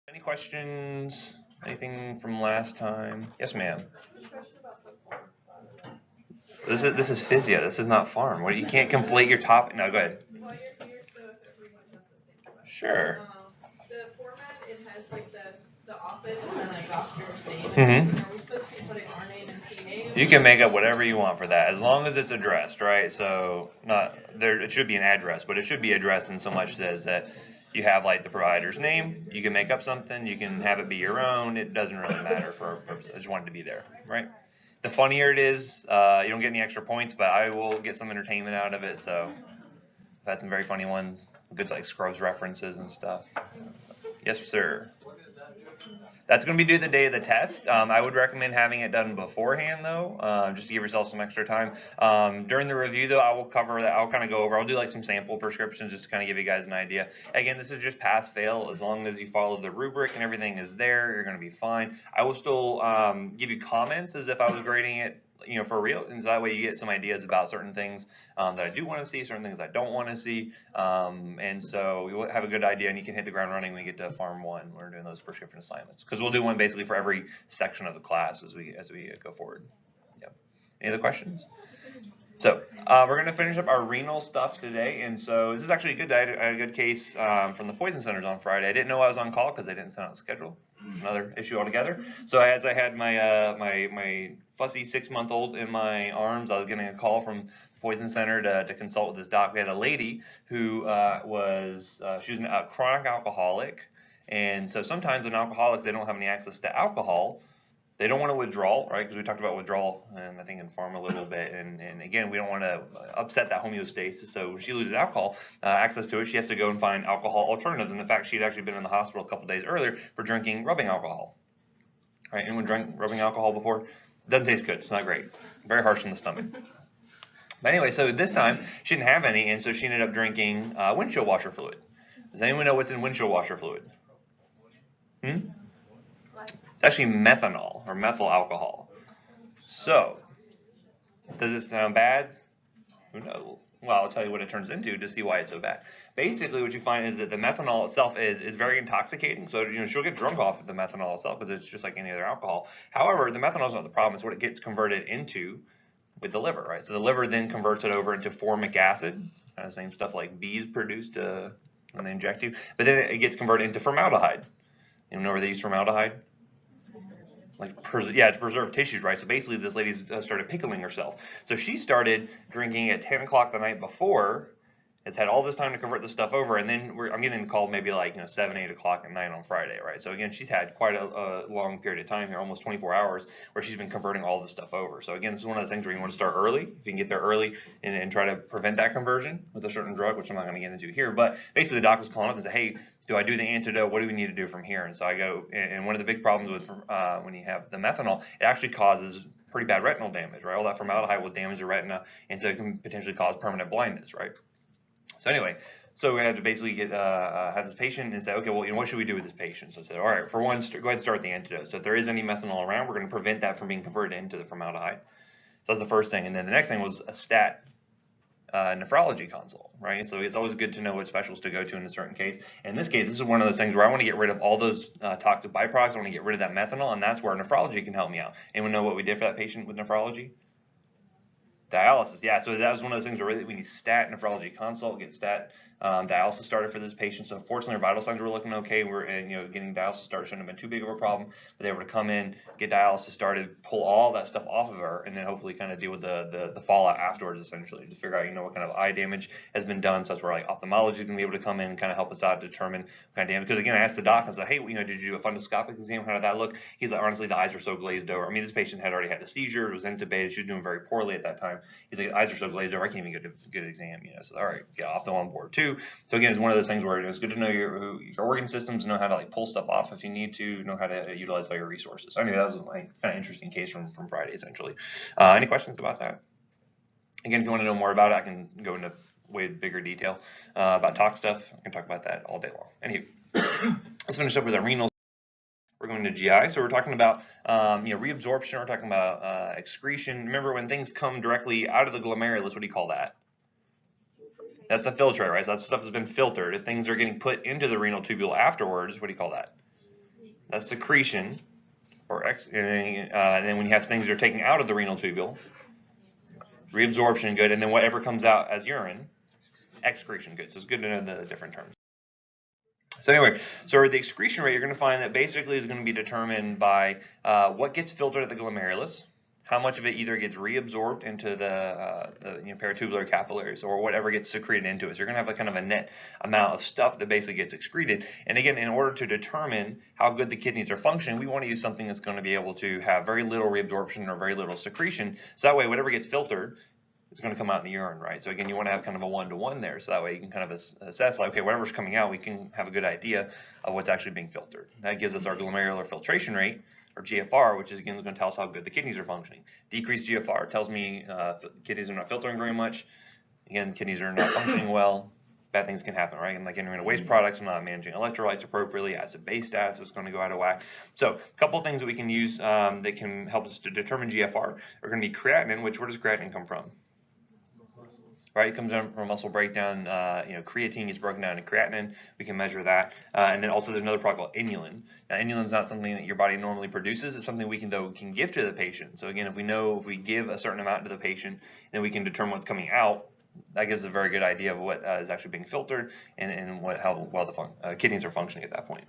Any questions? Anything from last time? Yes, ma'am. This is physio. This is not farm. What, you can't conflate your top. No, go ahead. Well, you're so if everyone has the same question. Sure. The format, it has like the office and then like doctor's name. Mm-hmm. Are we supposed to be putting our name and P name? You can make up whatever you want for that, as long as it's addressed, right? So not there. It should be an address, but it should be addressed in so much as that you have like the provider's name. You can make up something. You can have it be your own. It doesn't really matter for purposes. I just want it to be there, right? The funnier it is, you don't get any extra points, but I will get some entertainment out of it. So I've had some very funny ones, good like Scrubs references and stuff. Yes, sir. That's going to be due the day of the test. I would recommend having it done beforehand, though, just to give yourself some extra time. During the review, though, I will cover that. I'll kind of go over. I'll do like some sample prescriptions just to kind of give you guys an idea. Again, this is just pass-fail. As long as you follow the rubric and everything is there, you're going to be fine. I will still give you comments as if I was grading it, for real, and so that way you get some ideas about certain things that I do want to see, certain things I don't want to see, and so you'll have a good idea, and you can hit the ground running when you get to Farm 1. We're doing those prescription assignments, because we'll do one basically for every section of the class as we go forward. Yep. Any other questions? So we're going to finish up our renal stuff today, and so this is actually good. I had a good case from the poison centers on Friday. I didn't know I was on call because they didn't send out the schedule. It's another issue altogether. So as I had my my fussy 6-month-old in my arms, I was getting a call from the poison center to consult with this doc. We had a lady who she was a chronic alcoholic, and so sometimes in alcoholics they don't have any access to alcohol. They don't want to withdraw, right? Because we talked about withdrawal, and I think in farm a little bit. And again, we don't want to upset that homeostasis. So when she loses alcohol access to it, she has to go and find alcohol alternatives. And in fact, she'd actually been in the hospital a couple days earlier for drinking rubbing alcohol. Right? Anyone drank rubbing alcohol before? Doesn't taste good. It's not great. Very harsh on the stomach. But anyway, so this time she didn't have any, and so she ended up drinking windshield washer fluid. Does anyone know what's in windshield washer fluid? It's actually methanol or methyl alcohol. So, does it sound bad? Who knows? Well, I'll tell you what it turns into to see why it's so bad. Basically, what you find is that the methanol itself is very intoxicating. So, she'll get drunk off of the methanol itself because it's just like any other alcohol. However, the methanol is not the problem. It's what it gets converted into with the liver, right? So the liver then converts it over into formic acid, kind of same stuff like bees produce when they inject you. But then it gets converted into formaldehyde. You know where they use formaldehyde? To preserve tissues, right? So basically this lady started pickling herself. So she started drinking at 10 o'clock the night before, has had all this time to convert the stuff over, and then I'm getting the call maybe like 7, 8 o'clock at night on Friday, right? So again, she's had quite a long period of time here, almost 24 hours, where she's been converting all the stuff over. So again, this is one of those things where you want to start early, if you can get there early, and try to prevent that conversion with a certain drug, which I'm not going to get into here. But basically the doc was calling up and said, hey, do I do the antidote? What do we need to do from here? And so I go, and one of the big problems with when you have the methanol, it actually causes pretty bad retinal damage, right? All that formaldehyde will damage the retina, and so it can potentially cause permanent blindness, right? So anyway, so we had to basically get have this patient and say, okay, well, what should we do with this patient? So I said, all right, for one, go ahead and start the antidote. So if there is any methanol around, we're going to prevent that from being converted into the formaldehyde. So that's the first thing. And then the next thing was a stat nephrology consult, right? So it's always good to know what specialist to go to in a certain case. In this case, this is one of those things where I want to get rid of all those toxic byproducts. I want to get rid of that methanol, and that's where nephrology can help me out. Anyone know what we did for that patient with nephrology? Dialysis, yeah. So that was one of those things where we need stat nephrology consult, get stat dialysis started for this patient. So fortunately, our vital signs were looking okay. Getting dialysis started shouldn't have been too big of a problem. But they were to come in, get dialysis started, pull all that stuff off of her, and then hopefully kind of deal with the fallout afterwards, essentially, to figure out what kind of eye damage has been done. So that's where like ophthalmology is going to be able to come in and kind of help us out, determine what kind of damage. Because again, I asked the doc, I said, hey, did you do a fundoscopic exam? How did that look? He's like, honestly, the eyes are so glazed over. I mean, this patient had already had a seizure, was intubated, she was doing very poorly at that time. He's like, eyes are so glazed over, I can't even get a good exam. So all right, get opto on board too. So again, it's one of those things where it's good to know your organ systems, know how to like pull stuff off if you need to, know how to utilize all your resources. So anyway, that was like kind of interesting case from Friday essentially. Any questions about that? Again, if you want to know more about it, I can go into way bigger detail about tox stuff. I can talk about that all day long. Anywho, let's finish up with our renal. We're going to GI, so we're talking about reabsorption. We're talking about excretion. Remember, when things come directly out of the glomerulus, what do you call that? That's a filtrate, right? So that stuff has been filtered. If things are getting put into the renal tubule afterwards, what do you call that? that's secretion, and then when you have things that are taken out of the renal tubule, reabsorption, good, and then whatever comes out as urine, excretion, good. So it's good to know the different terms. So anyway, so the excretion rate, you're going to find that basically is going to be determined by what gets filtered at the glomerulus, how much of it either gets reabsorbed into the peritubular capillaries or whatever gets secreted into it. So you're going to have a kind of a net amount of stuff that basically gets excreted. And again, in order to determine how good the kidneys are functioning, we want to use something that's going to be able to have very little reabsorption or very little secretion. So that way, whatever gets filtered, it's going to come out in the urine, right? So again, you want to have kind of a one-to-one there, so that way you can kind of assess, like, okay, whatever's coming out, we can have a good idea of what's actually being filtered. That gives us our glomerular filtration rate, or GFR, which is again going to tell us how good the kidneys are functioning. Decreased GFR tells me kidneys are not filtering very much. Again, kidneys are not functioning well. Bad things can happen, right? And like entering into waste products, I'm not managing electrolytes appropriately. Acid-base status is going to go out of whack. So a couple of things that we can use that can help us to determine GFR are going to be creatinine, which, where does creatinine come from? Right, it comes down from muscle breakdown. Creatine gets broken down into creatinine. We can measure that, and then also there's another product called inulin. Now, inulin is not something that your body normally produces. It's something we can give to the patient. So again, if we give a certain amount to the patient, then we can determine what's coming out. That gives us a very good idea of what is actually being filtered and how well the kidneys are functioning at that point.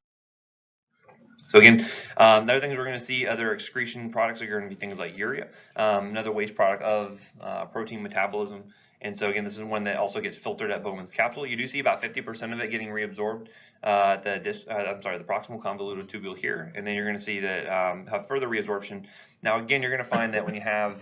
So again, the other things we're going to see, other excretion products are going to be things like urea, another waste product of protein metabolism. And so again, this is one that also gets filtered at Bowman's capsule. You do see about 50% of it getting reabsorbed the proximal convoluted tubule here, and then you're going to see that have further reabsorption. Now again, you're going to find that when you have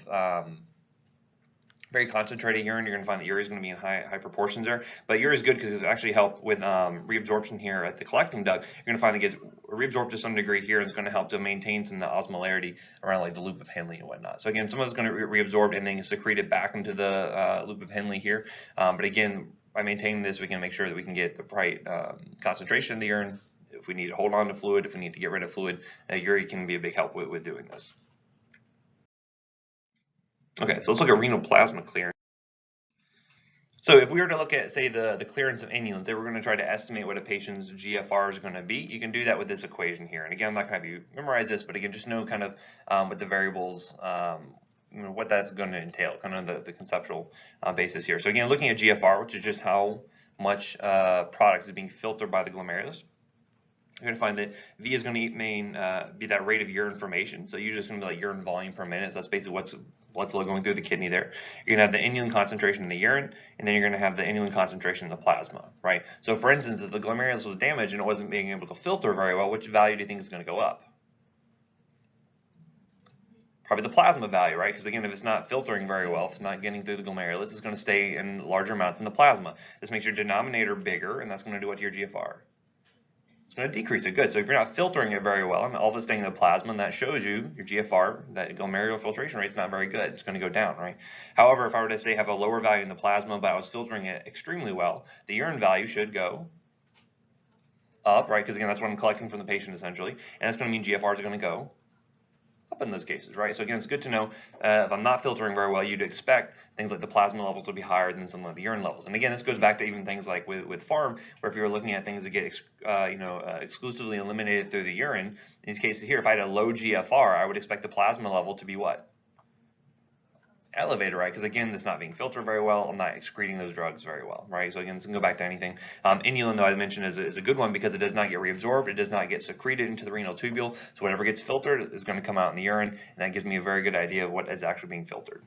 very concentrated urine, you're going to find that urea is going to be in high proportions there. But urea is good because it actually help with reabsorption here at the collecting duct. You're going to find it gets reabsorbed to some degree here, and it's going to help to maintain some of the osmolarity around like the loop of Henle and whatnot. So again, some of it's going to reabsorb and then secreted back into the loop of Henle here. But again, by maintaining this, we can make sure that we can get the right concentration in the urine. If we need to hold on to fluid, if we need to get rid of fluid, urea can be a big help with doing this. Okay, so let's look at renal plasma clearance. So if we were to look at, say, the clearance of inulin, say we're going to try to estimate what a patient's GFR is going to be, you can do that with this equation here. And again, I'm not going to have you memorize this, but again, just know kind of what the variables, what that's going to entail, kind of the conceptual basis here. So again, looking at GFR, which is just how much product is being filtered by the glomerulus, you're going to find that V is going to be that rate of urine formation. So usually it's going to be like urine volume per minute. So that's basically what's blood flow going through the kidney there. You're going to have the inulin concentration in the urine, and then you're going to have the inulin concentration in the plasma, right? So for instance, if the glomerulus was damaged and it wasn't being able to filter very well, which value do you think is going to go up? Probably the plasma value, right? Because again, if it's not filtering very well, if it's not getting through the glomerulus, it's going to stay in larger amounts in the plasma. This makes your denominator bigger, and that's going to do what to your GFR? It's going to decrease it. Good. So if you're not filtering it very well, and all of it's staying in the plasma, and that shows you your GFR, that glomerular filtration rate is not very good. It's going to go down, right? However, if I were to say have a lower value in the plasma, but I was filtering it extremely well, the urine value should go up, right? Because again, that's what I'm collecting from the patient essentially, and that's going to mean GFRs are going to go up in those cases, right? So again, it's good to know if I'm not filtering very well, you'd expect things like the plasma levels to be higher than some of the urine levels. And again, this goes back to even things like with pharm, where if you were looking at things that get exclusively eliminated through the urine, in these cases here, if I had a low GFR, I would expect the plasma level to be what? Elevated, right? Because again, it's not being filtered very well. I'm not excreting those drugs very well, right? So again, this can go back to anything. Inulin, though, I mentioned is a good one because it does not get reabsorbed. It does not get secreted into the renal tubule. So whatever gets filtered is going to come out in the urine, and that gives me a very good idea of what is actually being filtered.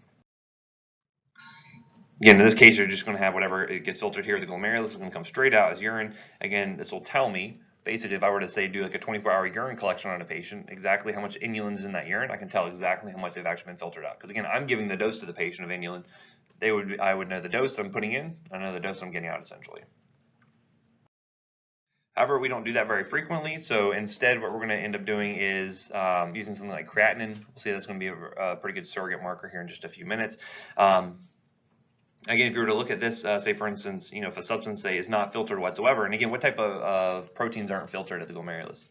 Again, in this case, you're just going to have whatever it gets filtered here. The glomerulus is going to come straight out as urine. Again, this will tell me, basically, if I were to say do like a 24-hour urine collection on a patient, exactly how much inulin is in that urine, I can tell exactly how much they've actually been filtered out. Because again, I'm giving the dose to the patient of inulin. I would know the dose I'm putting in. I know the dose I'm getting out essentially. However, we don't do that very frequently. So instead, what we're going to end up doing is using something like creatinine. We'll see that's going to be a pretty good surrogate marker here in just a few minutes. Again, if you were to look at this, say for instance, if a substance, say, is not filtered whatsoever, and again, what type of proteins aren't filtered at the glomerulus?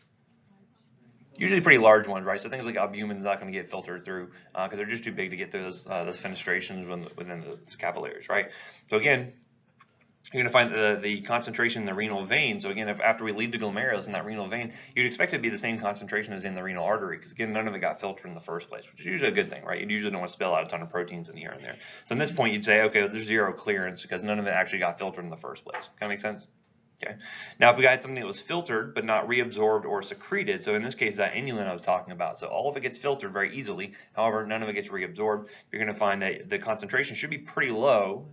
Usually pretty large ones, right? So things like albumin is not going to get filtered through because they're just too big to get through those fenestrations within the capillaries, right? So again, you're going to find the concentration in the renal vein. So again, if after we leave the glomerulus in that renal vein, you'd expect it to be the same concentration as in the renal artery, because again, none of it got filtered in the first place, which is usually a good thing, right? You usually don't want to spill out a ton of proteins in the urine there. So in this point, you'd say, okay, there's zero clearance because none of it actually got filtered in the first place. Kind of make sense? Okay. Now, if we got something that was filtered but not reabsorbed or secreted, so in this case, that inulin I was talking about, so all of it gets filtered very easily. However, none of it gets reabsorbed. You're going to find that the concentration should be pretty low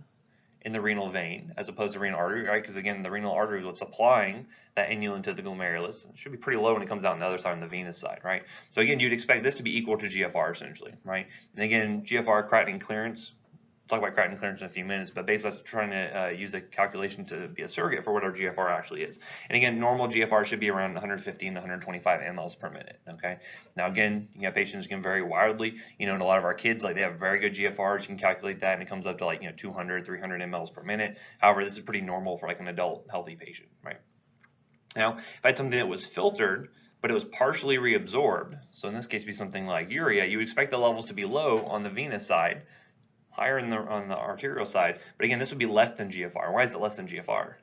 in the renal vein as opposed to renal artery, right? Because again, the renal artery is what's supplying that inulin to the glomerulus. It should be pretty low when it comes out on the other side, on the venous side, right? So again, you'd expect this to be equal to GFR essentially, right? And again, GFR creatinine clearance. We'll talk about creatinine clearance in a few minutes, but basically that's trying to use a calculation to be a surrogate for what our GFR actually is. And again, normal GFR should be around 115 to 125 mLs per minute, okay? Now again, you have patients who can vary wildly, and a lot of our kids, like they have very good GFRs, you can calculate that and it comes up to like, 200, 300 mLs per minute. However, this is pretty normal for like an adult healthy patient, right? Now, if I had something that was filtered, but it was partially reabsorbed, so in this case, be something like urea, you would expect the levels to be low on the venous side, higher on the arterial side, but again, this would be less than GFR. Why is it less than GFR?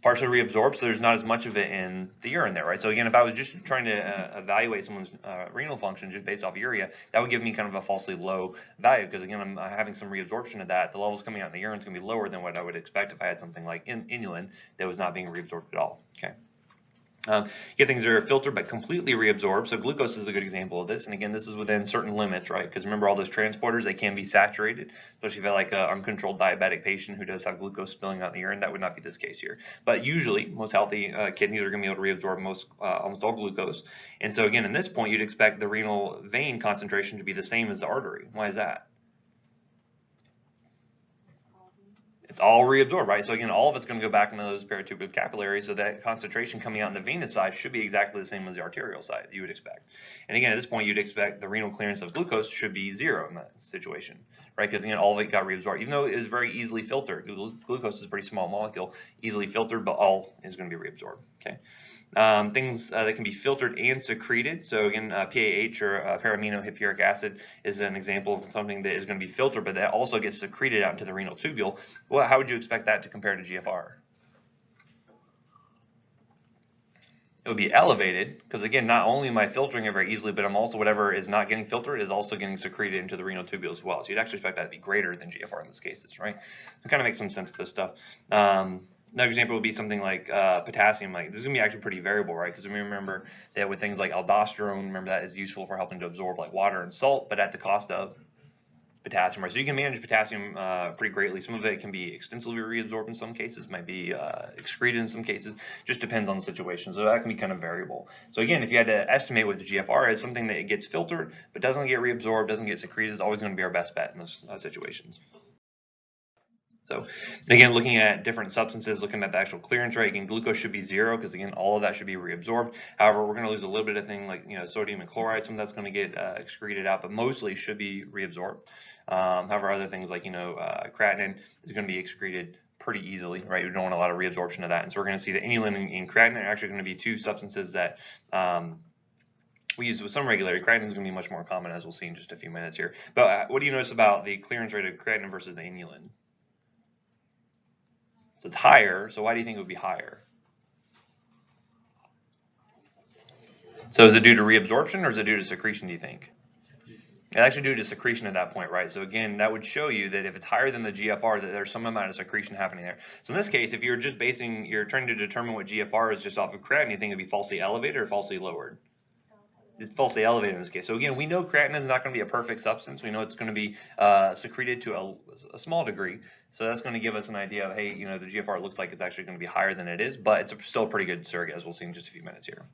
Partially reabsorbed, so there's not as much of it in the urine there, right? So again, if I was just trying to evaluate someone's renal function just based off urea, that would give me kind of a falsely low value, because again, I'm having some reabsorption of that. The levels coming out in the urine is going to be lower than what I would expect if I had something like inulin that was not being reabsorbed at all, okay? You get things that are filtered but completely reabsorbed. So glucose is a good example of this. And again, this is within certain limits, right? Because remember, all those transporters, they can be saturated, especially if you have like an uncontrolled diabetic patient who does have glucose spilling out in the urine. That would not be this case here. But usually, most healthy kidneys are going to be able to reabsorb almost all glucose. And so again, in this point, you'd expect the renal vein concentration to be the same as the artery. Why is that? It's all reabsorbed, right? So again, all of it's going to go back into those peritubular capillaries, so that concentration coming out in the venous side should be exactly the same as the arterial side, you would expect. And again, at this point, you'd expect the renal clearance of glucose should be zero in that situation, right? Because again, all of it got reabsorbed, even though it is very easily filtered. Glucose is a pretty small molecule, easily filtered, but all is going to be reabsorbed, okay? Things that can be filtered and secreted. So again, PAH or paraminohippuric acid is an example of something that is going to be filtered, but that also gets secreted out into the renal tubule. Well, how would you expect that to compare to GFR? It would be elevated, because again, not only am I filtering it very easily, but I'm also, whatever is not getting filtered is also getting secreted into the renal tubule as well. So you'd actually expect that to be greater than GFR in these cases, right? It kind of makes some sense to this stuff. Another example would be something like potassium. Like, this is going to be actually pretty variable, right? Because we remember that with things like aldosterone, remember that is useful for helping to absorb like water and salt, but at the cost of potassium, right? So you can manage potassium pretty greatly. Some of it can be extensively reabsorbed in some cases, might be excreted in some cases, just depends on the situation. So that can be kind of variable. So again, if you had to estimate what the GFR is, something that gets filtered but doesn't get reabsorbed, doesn't get secreted, is always going to be our best bet in those situations. So again, looking at different substances, looking at the actual clearance rate, again, glucose should be zero, because again, all of that should be reabsorbed. However, we're going to lose a little bit of thing like sodium and chloride, some of that's going to get excreted out, but mostly should be reabsorbed. However, other things like creatinine is going to be excreted pretty easily, right? We don't want a lot of reabsorption of that, and so we're going to see that inulin and creatinine are actually going to be two substances that we use with some regularity. Creatinine is going to be much more common, as we'll see in just a few minutes here. But what do you notice about the clearance rate of creatinine versus the inulin? So it's higher, so why do you think it would be higher? So is it due to reabsorption or is it due to secretion, do you think? It's actually due to secretion at that point, right? So again, that would show you that if it's higher than the GFR, that there's some amount of secretion happening there. So in this case, if you're just you're trying to determine what GFR is just off of creatinine, you think it'd be falsely elevated or falsely lowered? It's falsely elevated in this case. So again, we know creatinine is not going to be a perfect substance. We know it's going to be secreted to a small degree. So that's going to give us an idea of, hey, the GFR looks like it's actually going to be higher than it is, but it's still a pretty good surrogate, as we'll see in just a few minutes here.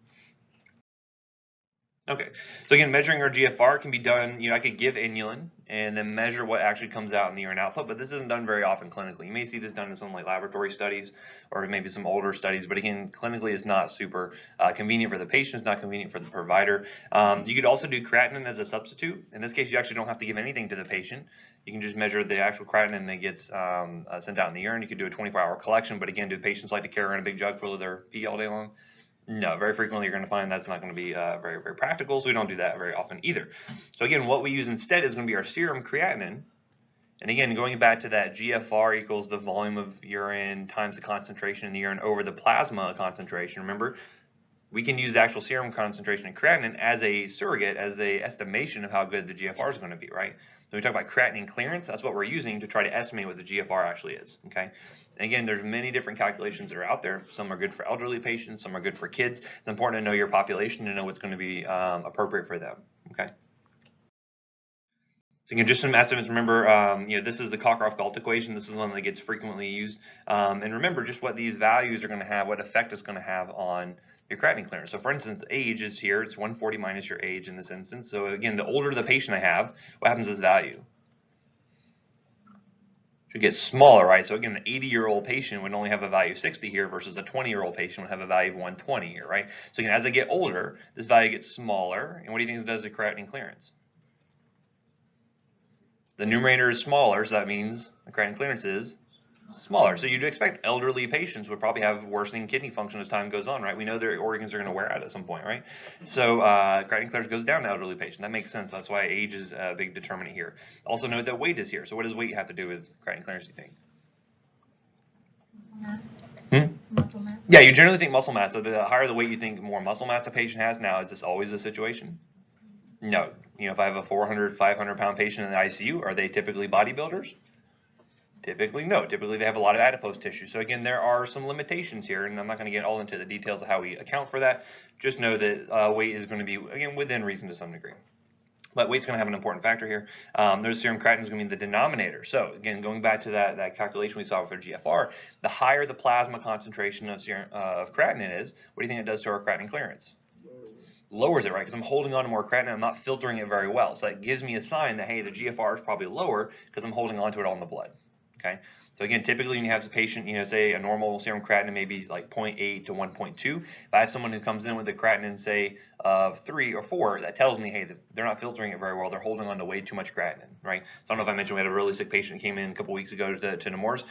Okay, so again, measuring our GFR can be done, I could give inulin and then measure what actually comes out in the urine output, but this isn't done very often clinically. You may see this done in some like laboratory studies or maybe some older studies, but again, clinically it's not super convenient for the patient, it's not convenient for the provider. You could also do creatinine as a substitute. In this case, you actually don't have to give anything to the patient. You can just measure the actual creatinine that gets sent out in the urine. You could do a 24-hour collection, but again, do patients like to carry around a big jug full of their pee all day long? No, very frequently you're going to find that's not going to be very, very practical, so we don't do that very often either. So again, what we use instead is going to be our serum creatinine, And again, going back to that GFR equals the volume of urine times the concentration in the urine over the plasma concentration. Remember, we can use the actual serum concentration in creatinine as a surrogate, as a estimation of how good the GFR is going to be, right? When we talk about creatinine clearance, that's what we're using to try to estimate what the GFR actually is, okay? And again, there's many different calculations that are out there. Some are good for elderly patients, some are good for kids. It's important to know your population to know what's going to be appropriate for them, okay? So again, just some estimates. Remember, this is the Cockcroft-Gault equation. This is one that gets frequently used. And remember just what these values are going to have, what effect it's going to have on your creatinine clearance. So for instance, age is here. It's 140 minus your age in this instance. So again, the older the patient I have, what happens to this value? Should get smaller, right? So again, an 80-year-old patient would only have a value of 60 here versus a 20-year-old patient would have a value of 120 here, right? So again, as I get older, this value gets smaller. And what do you think it does to creatinine clearance? The numerator is smaller, so that means the creatinine clearance is smaller. So you'd expect elderly patients would probably have worsening kidney function as time goes on, right? We know their organs are going to wear out at some point, right? So creatinine clearance goes down to elderly patients. That makes sense. That's why age is a big determinant here. Also note that weight is here. So what does weight have to do with creatinine clearance, do you think? Muscle mass. Yeah, you generally think muscle mass. So the higher the weight you think, more muscle mass a patient has. Now, is this always the situation? No. You know, if I have a 400, 500-pound patient in the ICU, are they typically bodybuilders? Typically, no. Typically, they have a lot of adipose tissue. So again, there are some limitations here, and I'm not going to get all into the details of how we account for that. Just know that weight is going to be, again, within reason to some degree. But weight's going to have an important factor here. There's serum creatinine is going to be the denominator. So again, going back to that calculation we saw for GFR, the higher the plasma concentration of creatinine is, what do you think it does to our creatinine clearance? Lowers it, right? Because I'm holding on to more creatinine, I'm not filtering it very well. So that gives me a sign that, hey, the GFR is probably lower because I'm holding on to it all in the blood. Okay. So again, typically when you have a patient, say a normal serum creatinine maybe like 0.8 to 1.2. If I have someone who comes in with a creatinine, say, of 3 or 4, that tells me, hey, they're not filtering it very well. They're holding on to way too much creatinine, right? So I don't know if I mentioned we had a really sick patient who came in a couple weeks ago to Nemours.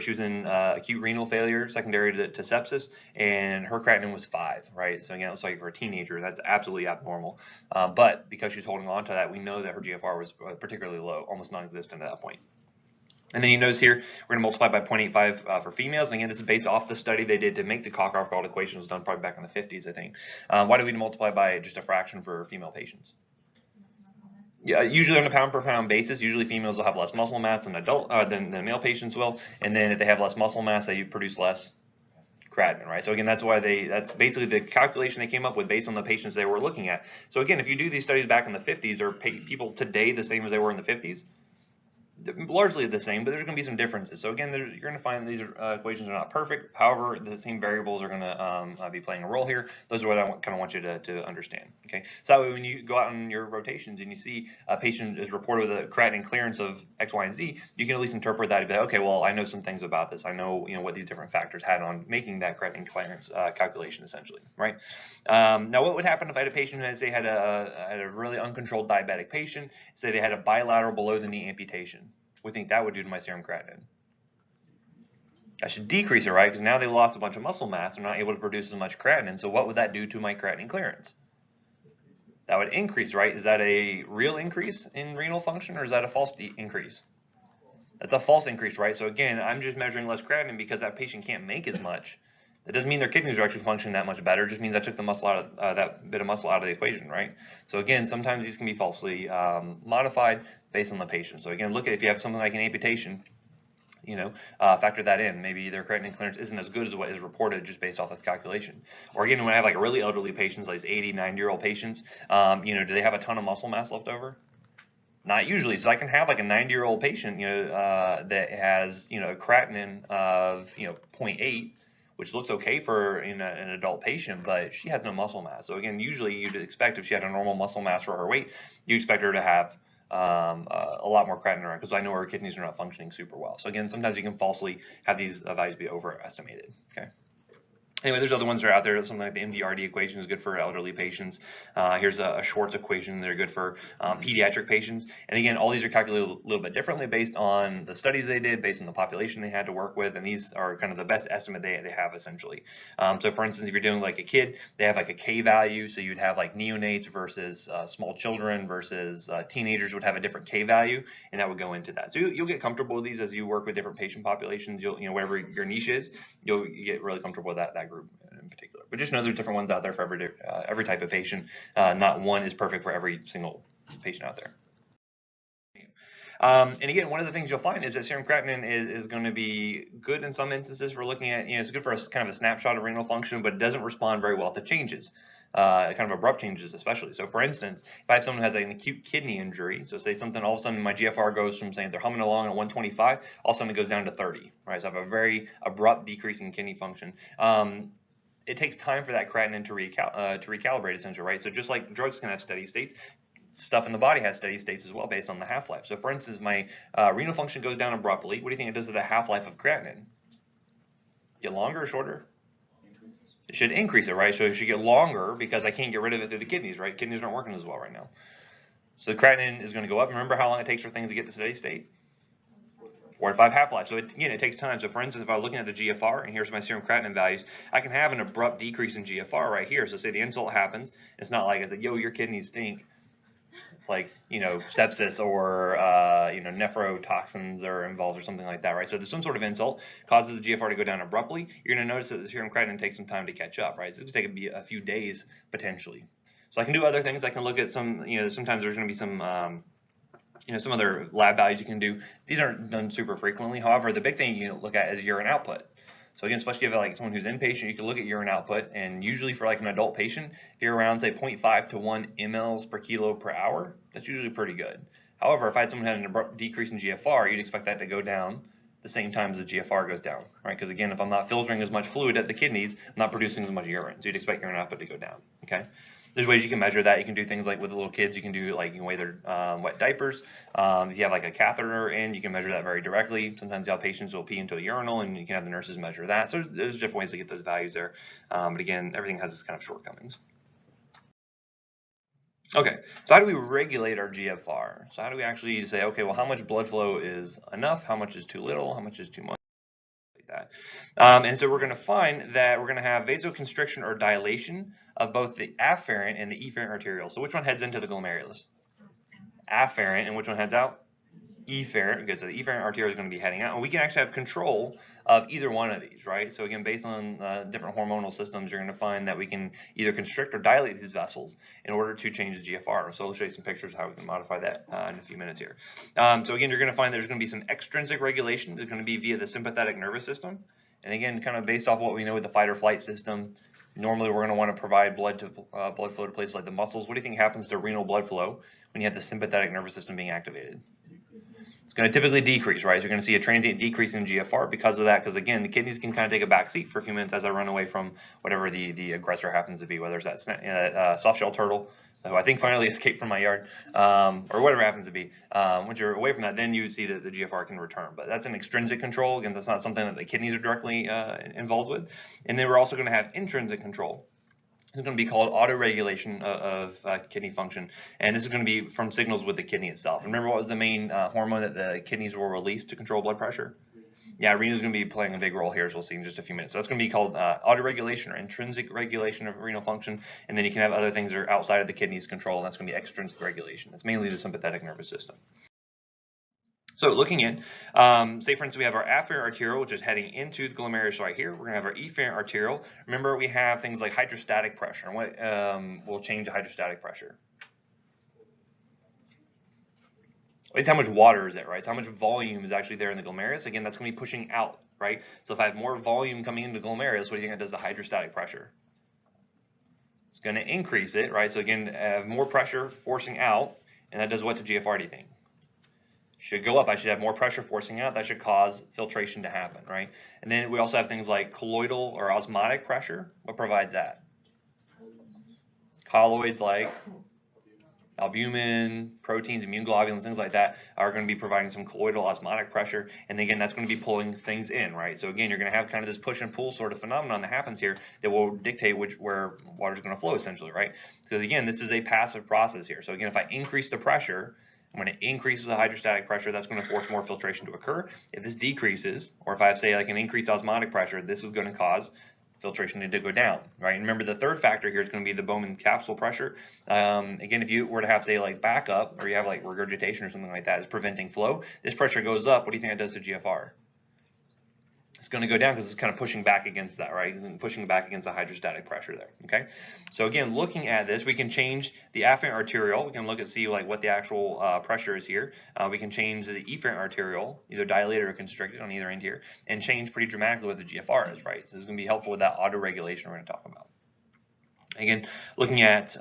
She was in acute renal failure secondary to sepsis, and her creatinine was 5, right? So again, it looks like for a teenager, that's absolutely abnormal. But because she's holding on to that, we know that her GFR was particularly low, almost non-existent at that point. And then you notice here, we're going to multiply by 0.85 for females. And again, this is based off the study they did to make the Cockcroft-Gault equation. It was done probably back in the 50s, I think. Why do we multiply by just a fraction for female patients? Yeah, usually on a pound-per-pound basis, usually females will have less muscle mass than than male patients will. And then if they have less muscle mass, they produce less creatinine, right? So again, that's basically the calculation they came up with based on the patients they were looking at. So again, if you do these studies back in the 50s, are people today the same as they were in the 50s? Largely the same, but there's going to be some differences. So again, you're going to find these equations are not perfect. However, the same variables are going to be playing a role here. Those are what I kind of want you to understand. Okay, so that way when you go out on your rotations and you see a patient is reported with a creatinine clearance of X, Y, and Z, you can at least interpret that and be like, okay, well, I know some things about this. I know what these different factors had on making that creatinine clearance calculation, essentially, right? Now, what would happen if I had a patient who, say, had a really uncontrolled diabetic patient, say they had a bilateral below the knee amputation? What do you think that would do to my serum creatinine? I should decrease it, right? Because now they lost a bunch of muscle mass. They're not able to produce as much creatinine. So what would that do to my creatinine clearance? That would increase, right? Is that a real increase in renal function, or is that a false increase? That's a false increase, right? So again, I'm just measuring less creatinine because that patient can't make as much. That doesn't mean their kidneys are actually functioning that much better. It just means I took the muscle out of that bit of muscle out of the equation, right? So again, sometimes these can be falsely modified based on the patient. So again, look at if you have something like an amputation, factor that in. Maybe their creatinine clearance isn't as good as what is reported just based off this calculation. Or again, when I have like really elderly patients, like 80, 90-year-old patients, do they have a ton of muscle mass left over? Not usually. So I can have like a 90-year-old patient, that has, a creatinine of, 0.8, which looks okay for an adult patient, but she has no muscle mass. So again, usually you'd expect if she had a normal muscle mass for her weight, you expect her to have a lot more creatinine around, because I know her kidneys are not functioning super well. So again, sometimes you can falsely have these values be overestimated. Okay. Anyway, there's other ones that are out there. Something like the MDRD equation is good for elderly patients. Here's a Schwartz equation. They're good for pediatric patients. And again, all these are calculated a little bit differently based on the studies they did, based on the population they had to work with. And these are kind of the best estimate they have essentially. So for instance, if you're doing like a kid, they have like a K value. So you'd have like neonates versus small children versus teenagers would have a different K value, and that would go into that. So you'll get comfortable with these as you work with different patient populations. You'll, whatever your niche is, you get really comfortable with that group in particular. But just know there's different ones out there for every type of patient. Not one is perfect for every single patient out there. And again, one of the things you'll find is that serum creatinine is going to be good in some instances for looking at, it's good for a kind of a snapshot of renal function, but it doesn't respond very well to changes, kind of abrupt changes especially. So for instance, if I have someone who has like an acute kidney injury, so say something, all of a sudden my GFR goes from saying they're humming along at 125, all of a sudden it goes down to 30, right? So I have a very abrupt decrease in kidney function. It takes time for that creatinine to recalibrate essentially, right? So just like drugs can have steady states, stuff in the body has steady states as well based on the half-life. So for instance, my renal function goes down abruptly. What do you think it does to the half-life of creatinine? Get longer or shorter? It should increase it, right? So it should get longer because I can't get rid of it through the kidneys, right? Kidneys aren't working as well right now. So the creatinine is going to go up. Remember how long it takes for things to get to steady state? 4 to 5 half-life. So it takes time. So for instance, if I was looking at the GFR, and here's my serum creatinine values, I can have an abrupt decrease in GFR right here. So say the insult happens, it's not like I said, yo, your kidneys stink. It's like, sepsis or, nephrotoxins are involved or something like that, right? So there's some sort of insult, causes the GFR to go down abruptly. You're going to notice that the serum creatinine takes some time to catch up, right? So it's going to take a few days potentially. So I can do other things. I can look at some, sometimes there's going to be some, some other lab values you can do. These aren't done super frequently. However, the big thing you can look at is urine output. So again, especially if you have like someone who's inpatient, you can look at urine output, and usually for like an adult patient, if you're around say 0.5 to 1 mLs per kilo per hour, that's usually pretty good. However, if I had someone who had an abrupt decrease in GFR, you'd expect that to go down the same time as the GFR goes down, right? Because again, if I'm not filtering as much fluid at the kidneys, I'm not producing as much urine, so you'd expect urine output to go down, okay? There's ways you can measure that. You can do things like with the little kids, you can do like, you can weigh their wet diapers. If you have like a catheter in, you can measure that very directly. Sometimes you patients will pee into a urinal and you can have the nurses measure that. So there's different ways to get those values there. But again, everything has its kind of shortcomings. Okay, so how do we regulate our GFR? So how do we actually say, okay, well, how much blood flow is enough? How much is too little? How much is too much? That. And so we're going to find that we're going to have vasoconstriction or dilation of both the afferent and the efferent arteriole. So which one heads into the glomerulus? Afferent, and which one heads out? Efferent, because the efferent arteriole is going to be heading out. And we can actually have control of either one of these, right? So again, based on different hormonal systems, you're going to find that we can either constrict or dilate these vessels in order to change the GFR. So I'll show you some pictures of how we can modify that in a few minutes here. So again, you're going to find there's going to be some extrinsic regulation. There's going to be via the sympathetic nervous system. And again, kind of based off what we know with the fight or flight system, normally we're going to want to provide blood flow to places like the muscles. What do you think happens to renal blood flow when you have the sympathetic nervous system being activated? It's going to typically decrease, right? So you're going to see a transient decrease in GFR because of that, because again, the kidneys can kind of take a back seat for a few minutes as I run away from whatever the aggressor happens to be, whether it's that soft shell turtle, who I think finally escaped from my yard, or whatever happens to be. Once you're away from that, then you see that the GFR can return. But that's an extrinsic control. Again, that's not something that the kidneys are directly involved with. And then we're also going to have intrinsic control. This is going to be called autoregulation of kidney function, and this is going to be from signals with the kidney itself. Remember what was the main hormone that the kidneys will release to control blood pressure? Yeah, renal is going to be playing a big role here, as we'll see in just a few minutes. So that's going to be called autoregulation or intrinsic regulation of renal function, and then you can have other things that are outside of the kidney's control, and that's going to be extrinsic regulation. That's mainly the sympathetic nervous system. So looking in, say for instance we have our afferent arteriole, which is heading into the glomerulus right here. We're going to have our efferent arteriole. Remember, we have things like hydrostatic pressure. And what will change the hydrostatic pressure? It's how much water is it, right? So how much volume is actually there in the glomerulus. Again, that's going to be pushing out, right? So if I have more volume coming into the glomerulus, what do you think that does to hydrostatic pressure? It's going to increase it, right? So again, more pressure forcing out, and that does what to GFR, do you think? Should go up. I should have more pressure forcing out. That should cause filtration to happen, right? And then we also have things like colloidal or osmotic pressure. What provides that? Colloids like albumin, proteins, immune globulins, things like that are going to be providing some colloidal osmotic pressure, and again, that's going to be pulling things in, right? So again, you're going to have kind of this push and pull sort of phenomenon that happens here that will dictate where water is going to flow, essentially, right? Because again, this is a passive process here. So again, if I increase the pressure, I'm going to increase the hydrostatic pressure, that's going to force more filtration to occur. If this decreases, or if I have, say, like an increased osmotic pressure, this is going to cause filtration to go down, right? And remember, the third factor here is going to be the Bowman capsule pressure. Again, if you were to have, say, like backup, or you have like regurgitation or something like that, is preventing flow, this pressure goes up. What do you think it does to GFR? It's going to go down because it's kind of pushing back against that, right? It's pushing back against the hydrostatic pressure there, okay? So again, looking at this, we can change the afferent arterial. We can look and see like what the actual pressure is here. We can change the efferent arterial, either dilated or constricted on either end here, and change pretty dramatically what the GFR is, right? So this is going to be helpful with that autoregulation we're going to talk about. Again, looking at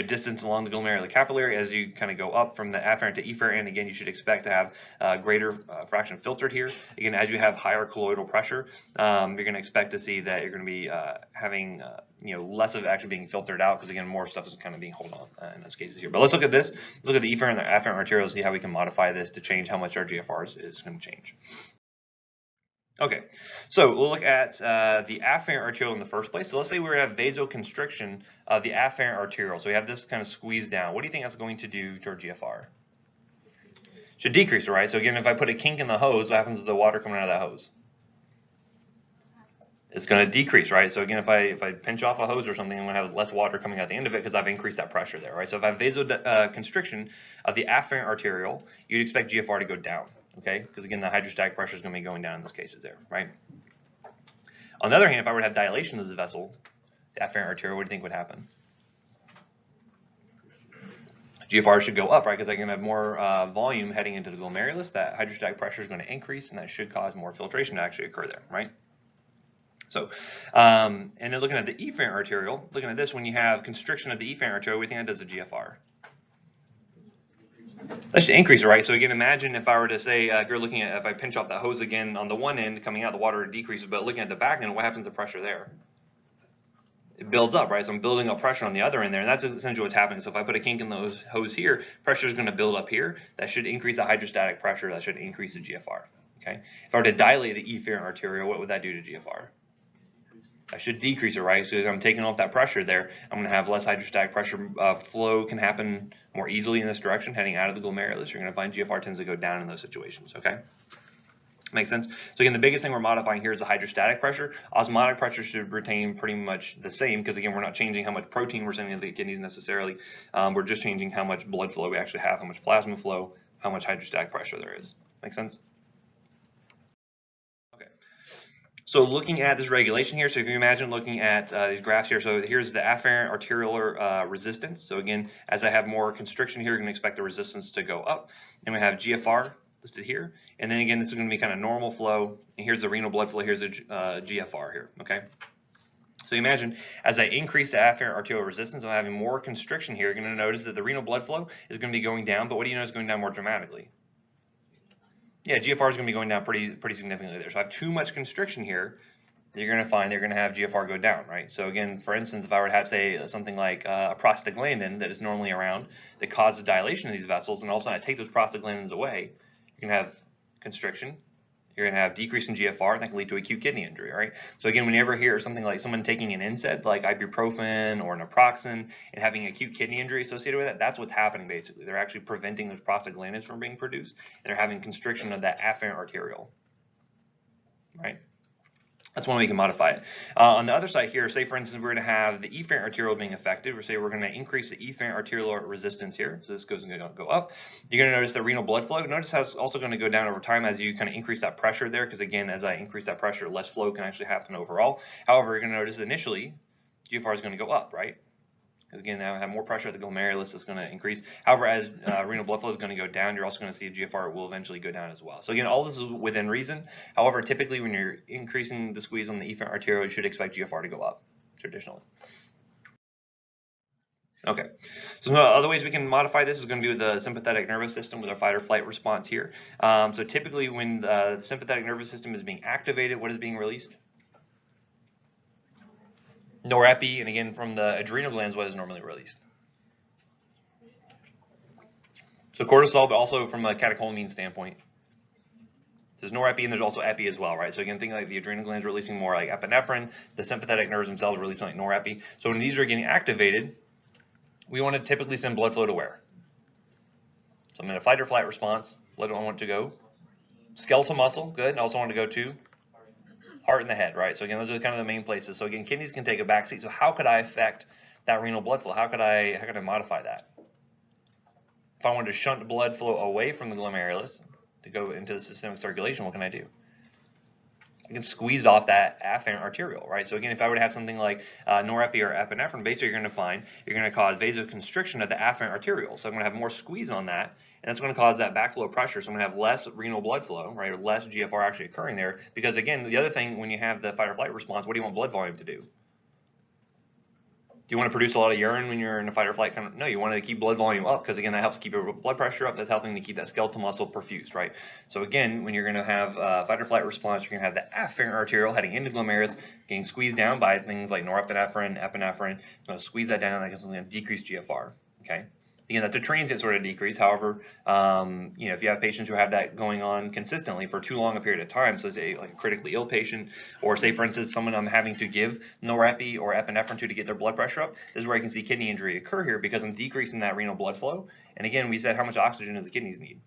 distance along the glomerular capillary as you kind of go up from the afferent to efferent. Again, you should expect to have greater fraction filtered here. Again, as you have higher colloidal pressure, you're going to expect to see that you're going to be having less of it actually being filtered out, because again, more stuff is kind of being held on in those cases here. But let's look at this. Let's look at the efferent and the afferent arterial, see how we can modify this to change how much our GFR is going to change. Okay, so we'll look at the afferent arterial in the first place. So let's say we have vasoconstriction of the afferent arterial. So we have this kind of squeezed down. What do you think that's going to do to our GFR? Should decrease, right? So again, if I put a kink in the hose, what happens to the water coming out of that hose? It's going to decrease, right? So again, if I pinch off a hose or something, I'm going to have less water coming out the end of it because I've increased that pressure there, right? So if I have vasoconstriction of the afferent arterial, you'd expect GFR to go down. Okay, because again, the hydrostatic pressure is going to be going down in those cases there, right? On the other hand, if I were to have dilation of the vessel, the afferent arterial, what do you think would happen? GFR should go up, right? Because I can have more volume heading into the glomerulus. That hydrostatic pressure is going to increase, and that should cause more filtration to actually occur there, right? So, and then looking at the efferent arterial, looking at this, when you have constriction of the efferent arterial, what do you think that does to GFR? That should increase, right? So again, imagine if I were to say, if you're looking at, if I pinch off that hose again on the one end coming out, the water decreases, but looking at the back end, what happens to pressure there? It builds up, right? So I'm building up pressure on the other end there, and that's essentially what's happening. So if I put a kink in the hose here, pressure is going to build up here. That should increase the hydrostatic pressure. That should increase the GFR, okay? If I were to dilate the efferent arterial, what would that do to GFR? I should decrease it, right? So as I'm taking off that pressure there, I'm going to have less hydrostatic pressure. Flow can happen more easily in this direction, heading out of the glomerulus. You're going to find GFR tends to go down in those situations, okay? Makes sense? So again, the biggest thing we're modifying here is the hydrostatic pressure. Osmotic pressure should retain pretty much the same, because again, we're not changing how much protein we're sending to the kidneys necessarily. We're just changing how much blood flow we actually have, how much plasma flow, how much hydrostatic pressure there is. Make sense? So looking at this regulation here, so if you imagine looking at these graphs here, so here's the afferent arterial resistance. So again, as I have more constriction here, you're going to expect the resistance to go up. And we have GFR listed here. And then again, this is going to be kind of normal flow. And here's the renal blood flow. Here's the GFR here, okay? So you imagine, as I increase the afferent arterial resistance, I'm having more constriction here. You're going to notice that the renal blood flow is going to be going down, but what do you know is going down more dramatically? Yeah, GFR is going to be going down pretty significantly there. So I have too much constriction here, you're going to find they're going to have GFR go down, right? So again, for instance, if I were to have, say, something like a prostaglandin that is normally around that causes dilation of these vessels, and all of a sudden I take those prostaglandins away, you're going to have constriction, you're going to have decrease in GFR, and that can lead to acute kidney injury, right? So again, when you ever hear something like someone taking an NSAID like ibuprofen or naproxen and having acute kidney injury associated with it, that's what's happening basically. They're actually preventing those prostaglandins from being produced, and they're having constriction of that afferent arterial, right? That's one way you can modify it. On the other side here, say for instance, we're going to have the efferent arterial being affected, or say we're going to increase the efferent arterial resistance here. So this goes going to go up. You're going to notice the renal blood flow. Notice how it's also going to go down over time as you kind of increase that pressure there, because again, as I increase that pressure, less flow can actually happen overall. However, you're going to notice initially, GFR is going to go up, right? Because again, now I have more pressure at the glomerulus, it's going to increase. However, as renal blood flow is going to go down, you're also going to see GFR will eventually go down as well. So again, all this is within reason. However, typically when you're increasing the squeeze on the efferent arterial, you should expect GFR to go up, traditionally. Okay, so other ways we can modify this is going to be with the sympathetic nervous system with our fight or flight response here. So typically when the sympathetic nervous system is being activated, what is being released? Norepi, and again from the adrenal glands, what is normally released? So cortisol, but also from a catecholamine standpoint. There's norepi and there's also epi as well, right? So again, think like the adrenal glands are releasing more like epinephrine, the sympathetic nerves themselves are releasing like norepi. So when these are getting activated, we want to typically send blood flow to where? So I'm in a fight or flight response. Let it want to go. Skeletal muscle, good. And I also want to go to heart and the head, right? So again, those are kind of the main places. So again, kidneys can take a backseat. So how could I affect that renal blood flow? How could I modify that? If I wanted to shunt blood flow away from the glomerulus to go into the systemic circulation, what can I do? I can squeeze off that afferent arteriole, right? So again, if I were to have something like norepi or epinephrine, basically you're going to find you're going to cause vasoconstriction of the afferent arteriole. So I'm going to have more squeeze on that, and that's going to cause that backflow pressure. So I'm going to have less renal blood flow, right, or less GFR actually occurring there. Because again, the other thing when you have the fight or flight response, what do you want blood volume to do? Do you want to produce a lot of urine when you're in a fight or flight? No, you want to keep blood volume up because again, that helps keep your blood pressure up. That's helping to keep that skeletal muscle perfused, right? So again, when you're going to have fight or flight response, you're going to have the afferent arteriole heading into glomerulus, getting squeezed down by things like norepinephrine, epinephrine. You're going to squeeze that down, that's going to decrease GFR, okay? Again, that's a transient sort of decrease. However, if you have patients who have that going on consistently for too long a period of time, so say like a critically ill patient, or say for instance someone I'm having to give norepi or epinephrine to get their blood pressure up, this is where I can see kidney injury occur here because I'm decreasing that renal blood flow. And again, we said how much oxygen does the kidneys need?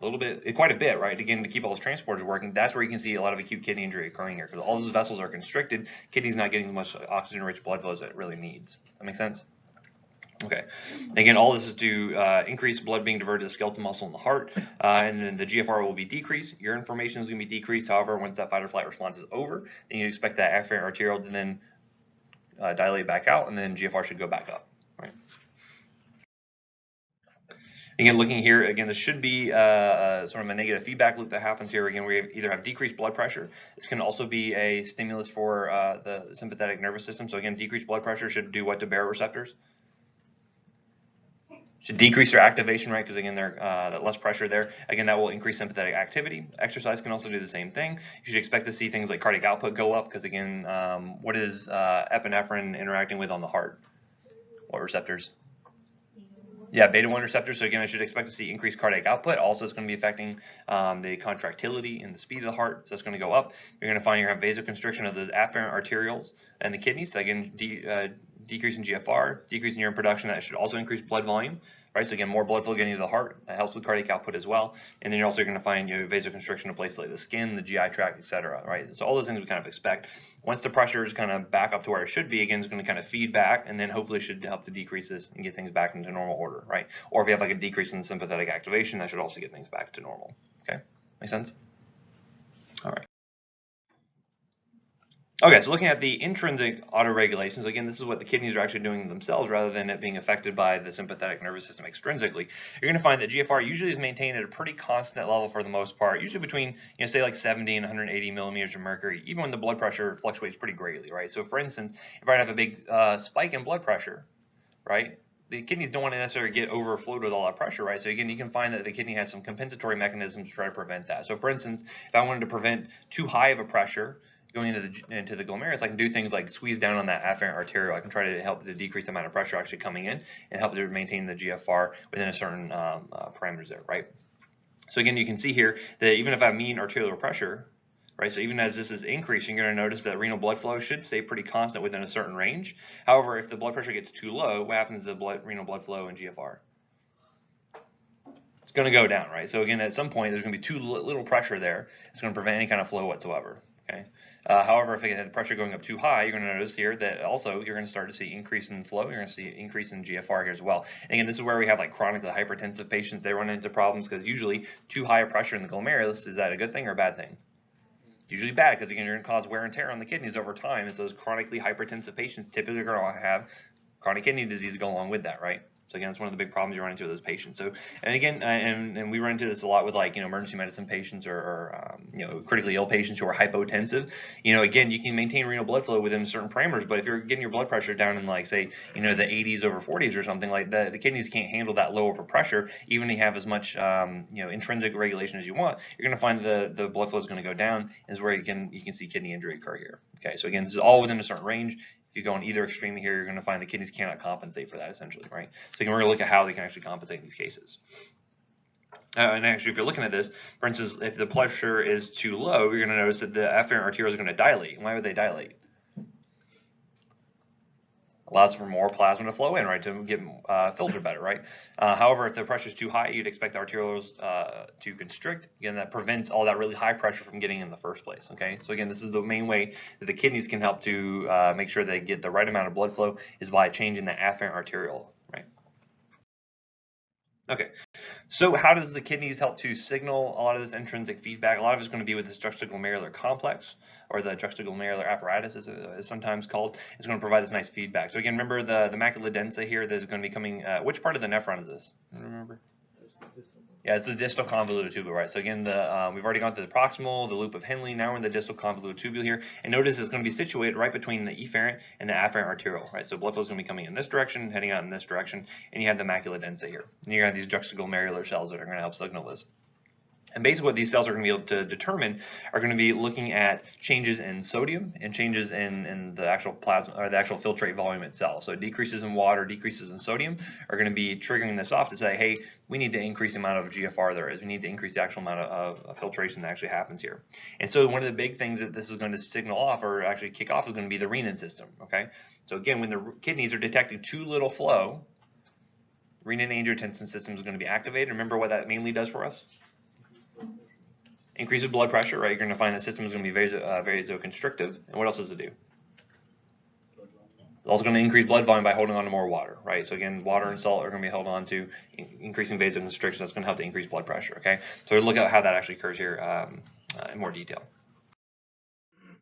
A little bit, quite a bit, right? Again, to keep all those transporters working, that's where you can see a lot of acute kidney injury occurring here because all those vessels are constricted. Kidney's not getting as much oxygen-rich blood flow as it really needs. That make sense? Okay, again, all this is to increase blood being diverted to the skeletal muscle in the heart, and then the GFR will be decreased. Urine formation is going to be decreased. However, once that fight or flight response is over, then you expect that afferent arteriole to then dilate back out, and then GFR should go back up. Right. Again, looking here, again, this should be sort of a negative feedback loop that happens here. Again, we either have decreased blood pressure. This can also be a stimulus for the sympathetic nervous system. So again, decreased blood pressure should do what to baroreceptors? Should decrease their activation, right? Because again, they're less pressure there. Again, that will increase sympathetic activity. Exercise can also do the same thing. You should expect to see things like cardiac output go up because again, what is epinephrine interacting with on the heart? What receptors? Yeah, beta-1 receptors. So again, I should expect to see increased cardiac output. Also, it's going to be affecting the contractility and the speed of the heart. So it's going to go up. You're going to find you have vasoconstriction of those afferent arterioles and the kidneys. So again, decrease in GFR, decrease in urine production. That should also increase blood volume, right? So again, more blood flow getting to the heart. That helps with cardiac output as well. And then you're also going to find vasoconstriction in places like the skin, the GI tract, etc. Right? So all those things we kind of expect. Once the pressure is kind of back up to where it should be, again, it's going to kind of feed back, and then hopefully should help to decrease this and get things back into normal order, right? Or if you have like a decrease in the sympathetic activation, that should also get things back to normal. Okay, make sense? All right. Okay, so looking at the intrinsic autoregulation, so again, this is what the kidneys are actually doing themselves rather than it being affected by the sympathetic nervous system extrinsically. You're going to find that GFR usually is maintained at a pretty constant level for the most part, usually between, say like 70 and 180 millimeters of mercury, even when the blood pressure fluctuates pretty greatly, right? So for instance, if I have a big spike in blood pressure, right, the kidneys don't want to necessarily get overflowed with all that pressure, right? So again, you can find that the kidney has some compensatory mechanisms to try to prevent that. So for instance, if I wanted to prevent too high of a pressure going into the glomerulus, I can do things like squeeze down on that afferent arteriole. I can try to help to decrease the amount of pressure actually coming in and help to maintain the GFR within a certain parameters there, right? So again, you can see here that even if I have mean arterial pressure, right, so even as this is increasing, you're going to notice that renal blood flow should stay pretty constant within a certain range. However, if the blood pressure gets too low, what happens to the renal blood flow and GFR? It's going to go down, right? So again, at some point, there's going to be too little pressure there. It's going to prevent any kind of flow whatsoever. Okay. However, if you have the pressure going up too high, you're going to notice here that also you're going to start to see increase in flow. You're going to see increase in GFR here as well. And again, this is where we have like chronically hypertensive patients. They run into problems because usually too high a pressure in the glomerulus, is that a good thing or a bad thing? Usually bad, because again, you're going to cause wear and tear on the kidneys over time. And so those chronically hypertensive patients typically are going to have chronic kidney disease go along with that, right? So again, it's one of the big problems you run into with those patients. So, and again, and we run into this a lot with like, emergency medicine patients or critically ill patients who are hypotensive. Again, you can maintain renal blood flow within certain parameters, but if you're getting your blood pressure down in like, say, the 80s over 40s or something like that, the kidneys can't handle that low of a pressure, even if you have as much, intrinsic regulation as you want. You're going to find the blood flow is going to go down, is where you can see kidney injury occur here. Okay, so again, this is all within a certain range. If you go on either extreme here, you're going to find the kidneys cannot compensate for that essentially, right? So we're going to look at how they can actually compensate in these cases. And actually, if you're looking at this, for instance, if the pressure is too low, you're going to notice that the afferent arterioles are going to dilate. Why would they dilate? Allows for more plasma to flow in, right, to get filtered better, right? However, if the pressure is too high, you'd expect the arterioles to constrict. Again, that prevents all that really high pressure from getting in the first place, okay? So again, this is the main way that the kidneys can help to make sure they get the right amount of blood flow is by changing the afferent arteriole, right? Okay, so how does the kidneys help to signal a lot of this intrinsic feedback? A lot of it's going to be with this juxtaglomerular complex, or the juxtaglomerular apparatus, as it's sometimes called. It's going to provide this nice feedback. So again, remember the macula densa here that is going to be coming. Which part of the nephron is this? Remember? Yeah, it's the distal convoluted tubule, right? So again, we've already gone through the proximal, the loop of Henle. Now we're in the distal convoluted tubule here, and notice it's going to be situated right between the efferent and the afferent arteriole, right? So blood flow is going to be coming in this direction, heading out in this direction, and you have the macula densa here. And you have these juxtaglomerular cells that are going to help signal this. And basically what these cells are going to be able to determine are going to be looking at changes in sodium and changes in the actual plasma, or the actual filtrate volume itself. So decreases in water, decreases in sodium are going to be triggering this off to say, hey, we need to increase the amount of GFR there is. We need to increase the actual amount of filtration that actually happens here. And so one of the big things that this is going to signal off or actually kick off is going to be the renin system, okay? So again, when the kidneys are detecting too little flow, renin-angiotensin system is going to be activated. Remember what that mainly does for us? Increases blood pressure, right? You're going to find the system is going to be vasoconstrictive. And what else does it do? It's also going to increase blood volume by holding on to more water, right? So again, water and salt are going to be held on to, increasing vasoconstriction. That's going to help to increase blood pressure, okay? So we'll look at how that actually occurs here in more detail.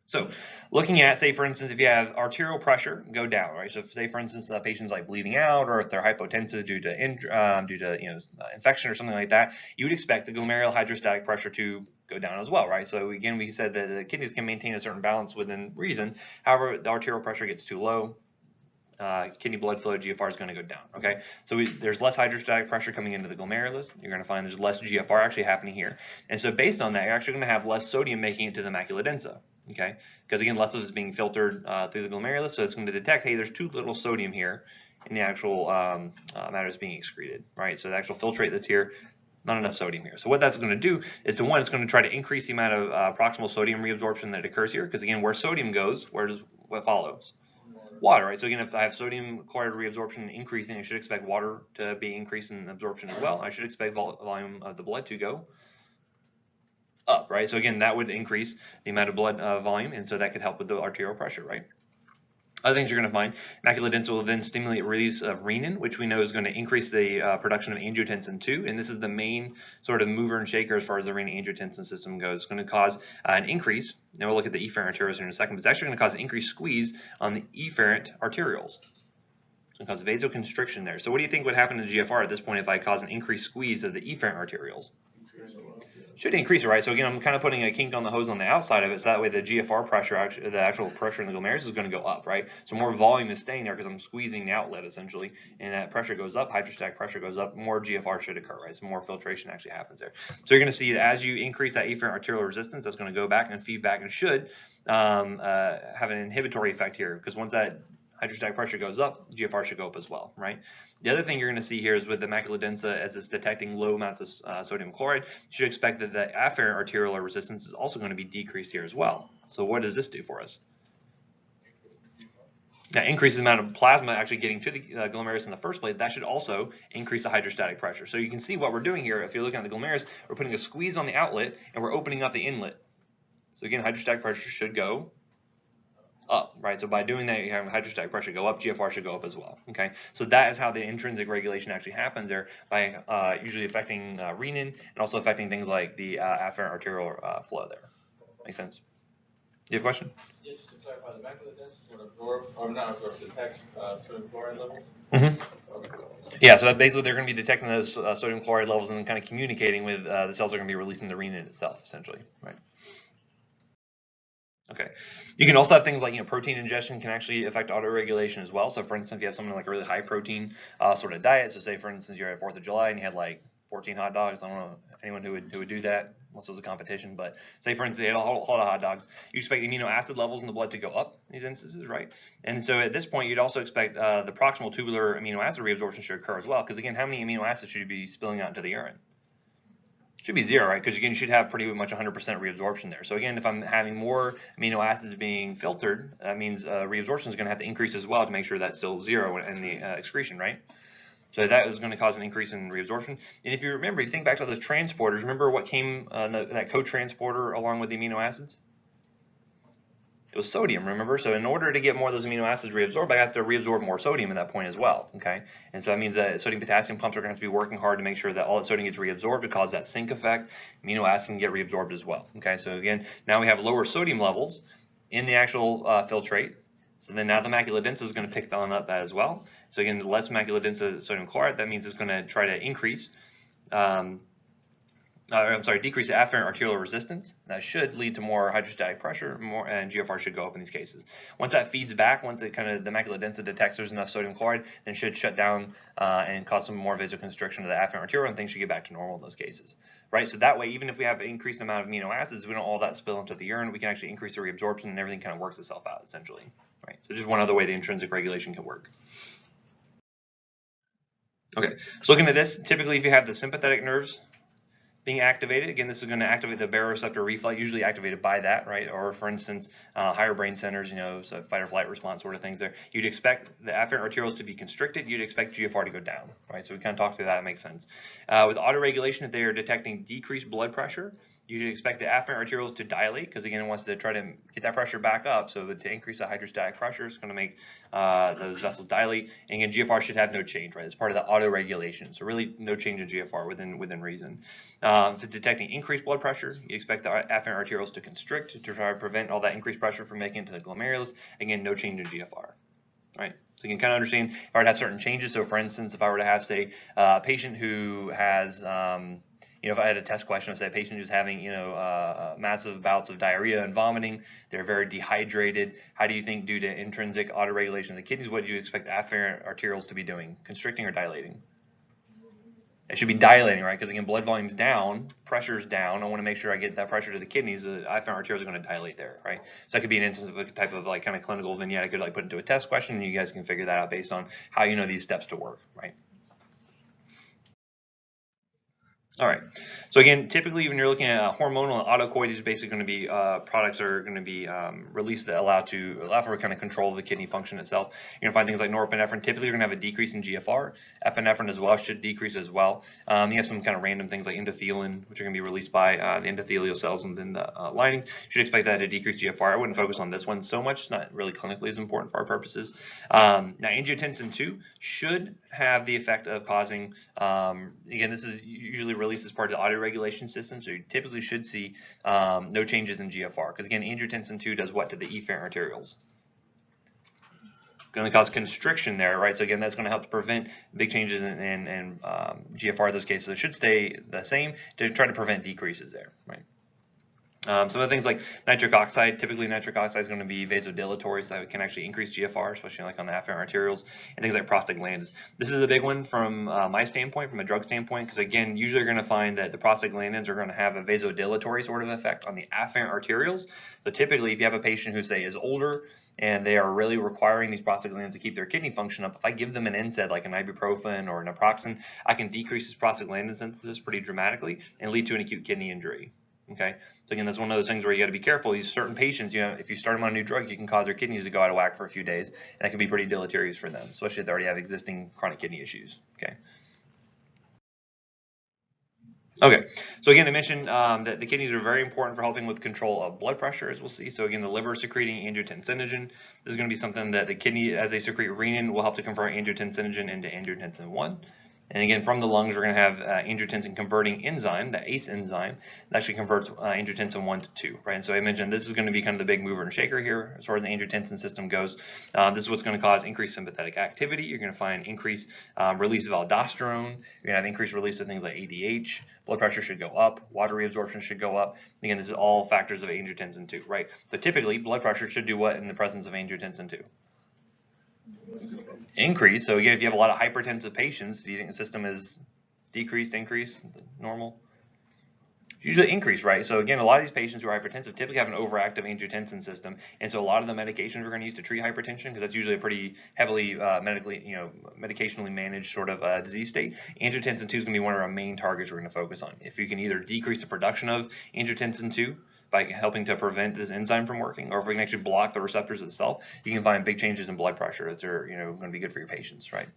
So looking at, say, for instance, if you have arterial pressure go down, right? So if, say, for instance, patients like bleeding out, or if they're hypotensive due to infection or something like that, you would expect the glomerular hydrostatic pressure to go down as well, right? So again, we said that the kidneys can maintain a certain balance within reason. However, the arterial pressure gets too low, kidney blood flow, GFR is going to go down, okay? So there's less hydrostatic pressure coming into the glomerulus. You're going to find there's less GFR actually happening here. And so based on that, you're actually going to have less sodium making it to the macula densa, okay? Because again, less of it is being filtered through the glomerulus, so it's going to detect, hey, there's too little sodium here in the actual matter that's being excreted, right? So the actual filtrate that's here, not enough sodium here. So what that's going to do is, to one, it's going to try to increase the amount of proximal sodium reabsorption that occurs here, because again, where sodium goes, what follows? Water, right? So again, if I have sodium chloride reabsorption increasing, I should expect water to be increased in absorption as well. I should expect volume of the blood to go up, right? So again, that would increase the amount of blood volume, and so that could help with the arterial pressure, right? Other things you're going to find, macula densa will then stimulate release of renin, which we know is going to increase the production of angiotensin II, and this is the main sort of mover and shaker as far as the renin-angiotensin system goes. It's going to cause an increase, and we'll look at the efferent arterioles here in a second, but it's actually going to cause an increased squeeze on the efferent arterioles. It's going to cause vasoconstriction there. So what do you think would happen to GFR at this point if I cause an increased squeeze of the efferent arterioles? Should increase it, right? So again, I'm kind of putting a kink on the hose on the outside of it, so that way the GFR pressure, the actual pressure in the glomerulus is going to go up, right? So more volume is staying there because I'm squeezing the outlet essentially, and that pressure goes up, hydrostatic pressure goes up, more GFR should occur, right? So more filtration actually happens there. So you're going to see that as you increase that efferent arterial resistance, that's going to go back and feed back and should have an inhibitory effect here, because once that hydrostatic pressure goes up, GFR should go up as well, right? The other thing you're going to see here is with the macula densa, as it's detecting low amounts of sodium chloride, you should expect that the afferent arterial resistance is also going to be decreased here as well. So what does this do for us? That increases the amount of plasma actually getting to the glomerulus in the first place. That should also increase the hydrostatic pressure. So you can see what we're doing here. If you're looking at the glomerulus, we're putting a squeeze on the outlet and we're opening up the inlet. So again, hydrostatic pressure should go up, right? So by doing that, you have hydrostatic pressure go up, GFR should go up as well, okay? So that is how the intrinsic regulation actually happens there, by usually affecting renin and also affecting things like the afferent arterial flow there. Make sense? Do you have a question? Yeah, just to clarify, the macula densa would absorb, or not absorb, detect sodium chloride levels? Mm-hmm. Okay. Yeah, so basically they're going to be detecting those sodium chloride levels and then kind of communicating with the cells that are going to be releasing the renin itself, essentially, right? Okay. You can also have things like, protein ingestion can actually affect autoregulation as well. So for instance, if you have someone like a really high protein sort of diet, so say for instance you're at 4th of July and you had like 14 hot dogs. I don't know anyone who would do that. unless it was a competition, but say for instance they had a whole lot of hot dogs, you expect amino acid levels in the blood to go up in these instances, right? And so at this point you'd also expect the proximal tubular amino acid reabsorption should occur as well, because again, how many amino acids should you be spilling out into the urine? Should be 0, right? Because again, you should have pretty much 100% reabsorption there. So again, if I'm having more amino acids being filtered, that means reabsorption is going to have to increase as well to make sure that's still 0 in the excretion, right? So that is going to cause an increase in reabsorption. And if you remember, if you think back to those transporters, remember what came, that co-transporter along with the amino acids? It was sodium, remember? So in order to get more of those amino acids reabsorbed, I have to reabsorb more sodium at that point as well, okay? And so that means that sodium-potassium pumps are going to have to be working hard to make sure that all that sodium gets reabsorbed to cause that sink effect. Amino acids can get reabsorbed as well, okay? So again, now we have lower sodium levels in the actual filtrate. So then now the macula densa is going to pick on up that as well. So again, less macula densa sodium chloride, that means it's going to try to increase decrease the afferent arterial resistance. That should lead to more hydrostatic pressure, and GFR should go up in these cases. Once that feeds back, once it the macula densa detects there's enough sodium chloride, then it should shut down and cause some more vasoconstriction of the afferent arterial, and things should get back to normal in those cases, right? So that way, even if we have an increased amount of amino acids, we don't all that spill into the urine, we can actually increase the reabsorption, and everything kind of works itself out essentially, right? So just one other way the intrinsic regulation can work. Okay, so looking at this, typically if you have the sympathetic nerves being activated, again, this is going to activate the baroreceptor reflex, usually activated by that, right? Or for instance, higher brain centers, so fight or flight response sort of things there. You'd expect the afferent arterioles to be constricted. You'd expect GFR to go down, right? So we kind of talked through that. It makes sense. With autoregulation, if they are detecting decreased blood pressure, you should expect the afferent arterioles to dilate, because again, it wants to try to get that pressure back up. So to increase the hydrostatic pressure, it's going to make those vessels dilate. And again, GFR should have no change, right? It's part of the autoregulation. So really no change in GFR within reason. If it's detecting increased blood pressure, you expect the afferent arterioles to constrict to try to prevent all that increased pressure from making it to the glomerulus. Again, no change in GFR. Right, so you can kind of understand if I were to have certain changes. So for instance, if I were to have, say, a patient who has if I had a test question, I'd say a patient who's having, massive bouts of diarrhea and vomiting, they're very dehydrated. How do you think, due to intrinsic autoregulation of the kidneys, what do you expect afferent arterioles to be doing? Constricting or dilating? It should be dilating, right? Because again, blood volume's down, pressure's down. I want to make sure I get that pressure to the kidneys. The afferent arterioles are going to dilate there, right? So that could be an instance of a type of kind of clinical vignette I could put into a test question, and you guys can figure that out based on how you know these steps to work, right? All right. So again, typically when you're looking at hormonal autocoid, is basically going to be products that are going to be released that allow for kind of control of the kidney function itself. You're going to find things like norepinephrine. Typically, you're going to have a decrease in GFR. Epinephrine as well should decrease as well. You have some kind of random things like endothelin, which are going to be released by the endothelial cells and then the linings. You should expect that to decrease GFR. I wouldn't focus on this one so much. It's not really clinically as important for our purposes. Now, angiotensin II should have the effect of causing, again, this is usually released as part of the autoregulation system, so you typically should see no changes in GFR, because again, angiotensin II does what to the efferent arterioles? Going to cause constriction there, right? So again, that's going to help to prevent big changes in GFR in those cases. So it should stay the same to try to prevent decreases there, right? Some of the things like nitric oxide, typically nitric oxide is going to be vasodilatory, so that can actually increase GFR, especially like on the afferent arterioles, and things like prostaglandins. This is a big one from my standpoint, from a drug standpoint, because again, usually you're going to find that the prostaglandins are going to have a vasodilatory sort of effect on the afferent arterioles. So typically, if you have a patient who, say, is older and they are really requiring these prostaglandins to keep their kidney function up, if I give them an NSAID like an ibuprofen or an naproxen, I can decrease this prostaglandin synthesis pretty dramatically and lead to an acute kidney injury. Okay, so again, that's one of those things where you got to be careful. These certain patients, if you start them on a new drug, you can cause their kidneys to go out of whack for a few days, and that can be pretty deleterious for them, especially if they already have existing chronic kidney issues. Okay, so again, I mentioned that the kidneys are very important for helping with control of blood pressure, as we'll see. So again, the liver secreting angiotensinogen. This is going to be something that the kidney, as they secrete renin, will help to convert angiotensinogen into angiotensin 1. And again, from the lungs, we're going to have angiotensin converting enzyme, the ACE enzyme, that actually converts angiotensin 1 to 2, right? And so I mentioned this is going to be kind of the big mover and shaker here as far as the angiotensin system goes. This is what's going to cause increased sympathetic activity. You're going to find increased release of aldosterone. You're going to have increased release of things like ADH. Blood pressure should go up. Water reabsorption should go up. Again, this is all factors of angiotensin 2, right? So typically, blood pressure should do what in the presence of angiotensin 2? Increase. So again, if you have a lot of hypertensive patients, do you think the system is decreased, increased, normal? Usually increase, right? So again, a lot of these patients who are hypertensive typically have an overactive angiotensin system, and so a lot of the medications we're going to use to treat hypertension, because that's usually a pretty heavily medicationally managed sort of disease state, angiotensin 2 is going to be one of our main targets we're going to focus on. If you can either decrease the production of angiotensin 2 by helping to prevent this enzyme from working, or if we can actually block the receptors itself, you can find big changes in blood pressure that are going to be good for your patients, right?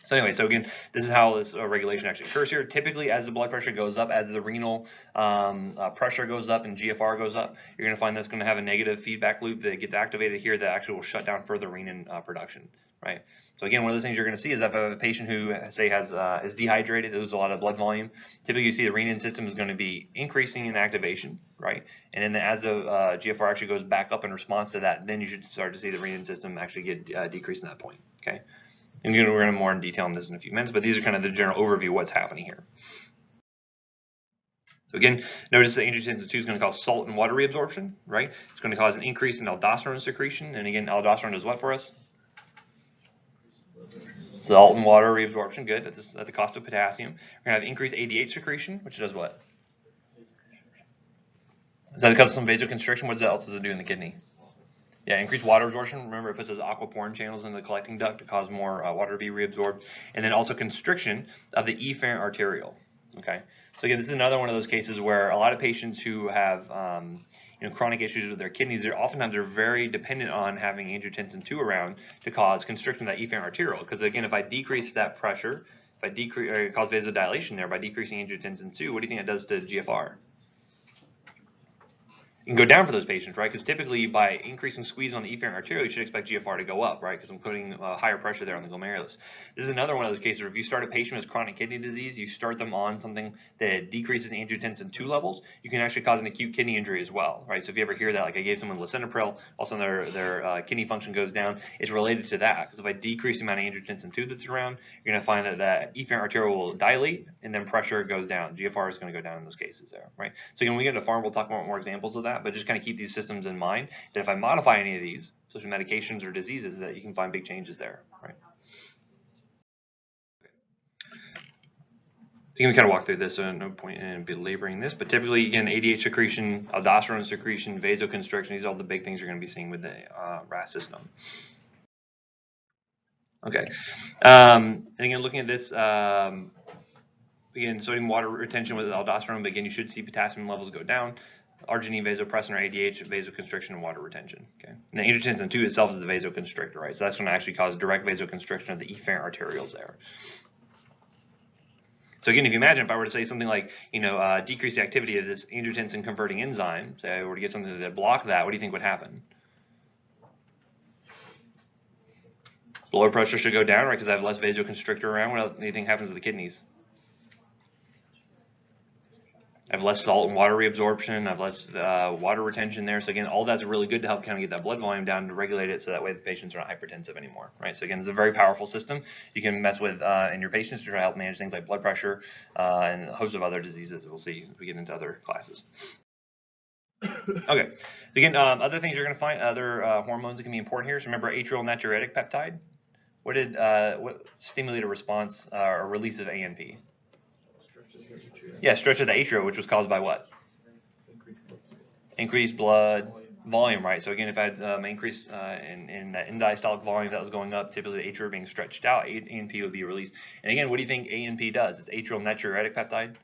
So anyway, so again, this is how this regulation actually occurs here. Typically, as the blood pressure goes up, as the renal pressure goes up and GFR goes up, you're going to find that's going to have a negative feedback loop that gets activated here that actually will shut down further renin production, right? So again, one of those things you're going to see is if a patient who, say, is dehydrated, loses a lot of blood volume, typically you see the renin system is going to be increasing in activation, right? And then as the GFR actually goes back up in response to that, then you should start to see the renin system actually get decreased in that point, okay? And we're going to more in detail on this in a few minutes, but these are kind of the general overview of what's happening here. So again, notice that angiotensin 2 is going to cause salt and water reabsorption, right? It's going to cause an increase in aldosterone secretion, and again, aldosterone does what for us? Salt and water reabsorption, good. That's at the cost of potassium. We're going to have increased ADH secretion, which does what? Is that because of some vasoconstriction? What else does it do in the kidney? Yeah, increased water absorption. Remember, it puts those aquaporin channels in the collecting duct to cause more water to be reabsorbed. And then also constriction of the efferent arteriole. Okay, so again, this is another one of those cases where a lot of patients who have chronic issues with their kidneys, oftentimes they're very dependent on having angiotensin 2 around to cause constriction of that efferent arteriole. Because again, if I decrease that pressure, if I decrease or cause vasodilation there by decreasing angiotensin 2, what do you think that does to GFR? Can go down for those patients, right? Because typically by increasing squeeze on the efferent arteriole, you should expect GFR to go up, right? Because I'm putting higher pressure there on the glomerulus. This is another one of those cases where if you start a patient with chronic kidney disease, you start them on something that decreases angiotensin 2 levels, you can actually cause an acute kidney injury as well, right? So if you ever hear that, like I gave someone lisinopril, all of a sudden their kidney function goes down, it's related to that. Because if I decrease the amount of angiotensin 2 that's around, you're going to find that that efferent arteriole will dilate and then pressure goes down. GFR is going to go down in those cases there, right? So again, when we get into pharma, we'll talk about more examples of that, but just kind of keep these systems in mind that if I modify any of these, such as medications or diseases, that you can find big changes there, right? So you can kind of walk through this, so no point in belaboring this, but typically, again, ADH secretion, aldosterone secretion, vasoconstriction, these are all the big things you're going to be seeing with the RAS system. Okay, and again, looking at this, again, sodium water retention with aldosterone, but again, you should see potassium levels go down. Arginine vasopressin or ADH, vasoconstriction and water retention. Okay. And the angiotensin 2 itself is the vasoconstrictor, right? So that's going to actually cause direct vasoconstriction of the efferent arterioles there. So again, if you imagine if I were to say something like, decrease the activity of this angiotensin converting enzyme, say I were to get something to block that, what do you think would happen? Blood pressure should go down, right? Because I have less vasoconstrictor around. What do you think happens to the kidneys? I have less salt and water reabsorption, I have less water retention there. So again, all that's really good to help kind of get that blood volume down to regulate it so that way the patients are not hypertensive anymore, right? So again, it's a very powerful system you can mess with in your patients to try to help manage things like blood pressure and a host of other diseases we'll see as we get into other classes. Okay, so again, other things you're going to find, other hormones that can be important here. So remember atrial natriuretic peptide? What stimulated a response or release of ANP? Yeah, stretch of the atria, which was caused by what? Increased blood volume, right? So again, if I had increase in that end-diastolic volume that was going up, typically the atria being stretched out, ANP would be released. And again, what do you think ANP does? It's atrial natriuretic peptide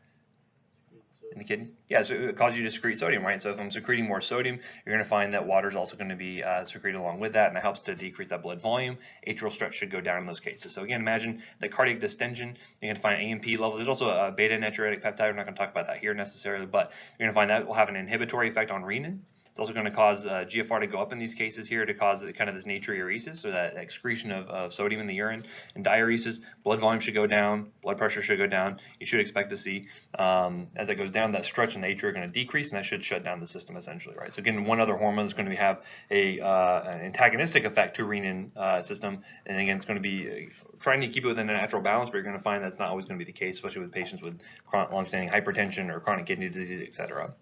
in the kidney. Yeah, so it causes you to secrete sodium, right? So if I'm secreting more sodium, you're going to find that water is also going to be secreted along with that, and it helps to decrease that blood volume. Atrial stretch should go down in those cases. So again, imagine the cardiac distension. You're going to find ANP level. There's also a beta natriuretic peptide. We're not going to talk about that here necessarily, but you're going to find that will have an inhibitory effect on renin. It's also going to cause GFR to go up in these cases here to cause kind of this natriuresis, so that excretion of sodium in the urine, and diuresis. Blood volume should go down, blood pressure should go down. You should expect to see, as it goes down, that stretch in the atria are going to decrease, and that should shut down the system essentially, right? So again, one other hormone is going to have an antagonistic effect to renin system, and again, it's going to be trying to keep it within a natural balance, but you're going to find that's not always going to be the case, especially with patients with long-standing hypertension or chronic kidney disease, etc.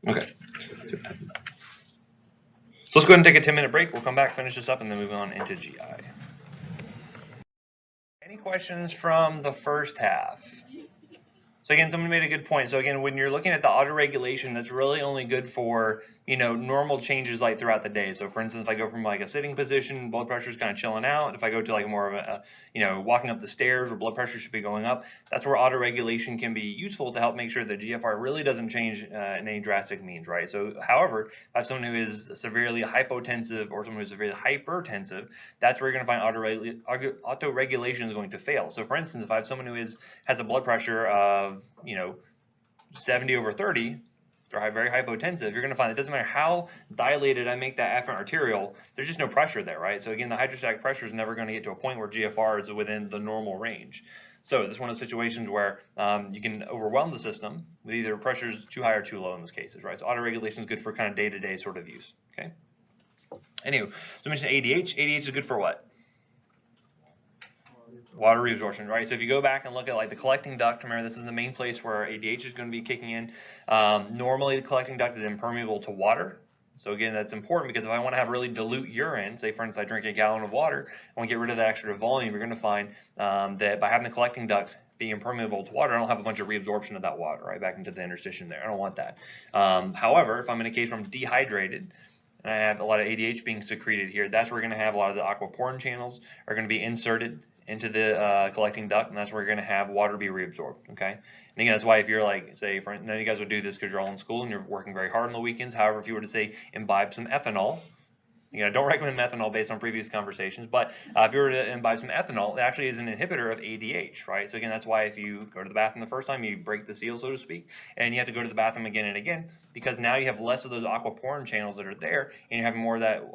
Okay. So let's go ahead and take a 10-minute break. We'll come back, finish this up, and then move on into GI. Any questions from the first half? So again, someone made a good point. So again, when you're looking at the autoregulation, that's really only good for, normal changes like throughout the day. So for instance, if I go from like a sitting position, blood pressure is kind of chilling out. If I go to like more of a, walking up the stairs where blood pressure should be going up, that's where autoregulation can be useful to help make sure the GFR really doesn't change in any drastic means, right? So however, if I have someone who is severely hypotensive or someone who's severely hypertensive, that's where you're going to find autoregulation is going to fail. So for instance, if I have someone who has a blood pressure of 70/30, they're very hypotensive, you're going to find it doesn't matter how dilated I make that afferent arteriole, there's just no pressure there, right? So again, the hydrostatic pressure is never going to get to a point where GFR is within the normal range. So this is one of those situations where you can overwhelm the system with either pressure is too high or too low in those cases, right? So autoregulation is good for kind of day-to-day sort of use, okay? Anyway, so I mentioned ADH. ADH is good for what? Water reabsorption, right? So if you go back and look at like the collecting duct, remember this is the main place where ADH is going to be kicking in. Normally the collecting duct is impermeable to water. So again, that's important because if I want to have really dilute urine, say for instance I drink a gallon of water, I want to get rid of that extra volume, you're going to find that by having the collecting duct be impermeable to water, I don't have a bunch of reabsorption of that water, right, back into the interstitium there. I don't want that. However, if I'm in a case where I'm dehydrated, and I have a lot of ADH being secreted here, that's where we're going to have a lot of the aquaporin channels are going to be inserted into the collecting duct, and that's where you're going to have water be reabsorbed, okay? And again, that's why if you're like, say, none of you guys would do this because you're all in school and you're working very hard on the weekends. However, if you were to say imbibe some ethanol, don't recommend methanol based on previous conversations, but if you were to imbibe some ethanol, it actually is an inhibitor of ADH, right? So again, that's why if you go to the bathroom the first time, you break the seal, so to speak, and you have to go to the bathroom again and again, because now you have less of those aquaporin channels that are there, and you have more of that,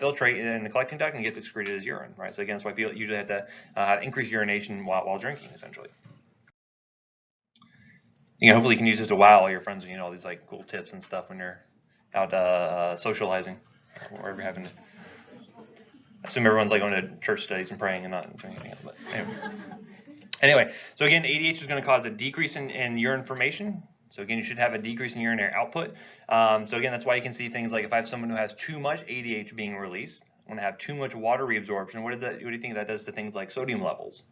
filtrate in the collecting duct and gets excreted as urine, right? So again, that's why people usually have to increase urination while drinking, essentially. Hopefully you can use this to wow all your friends, all these like cool tips and stuff when you're out socializing, or wherever you happen to. I assume everyone's like going to church studies and praying and not doing anything else. But anyway, so again, ADH is going to cause a decrease in urine formation. So again, you should have a decrease in urinary output. So again, that's why you can see things like if I have someone who has too much ADH being released, I'm going to have too much water reabsorption. What do you think that does to things like sodium levels?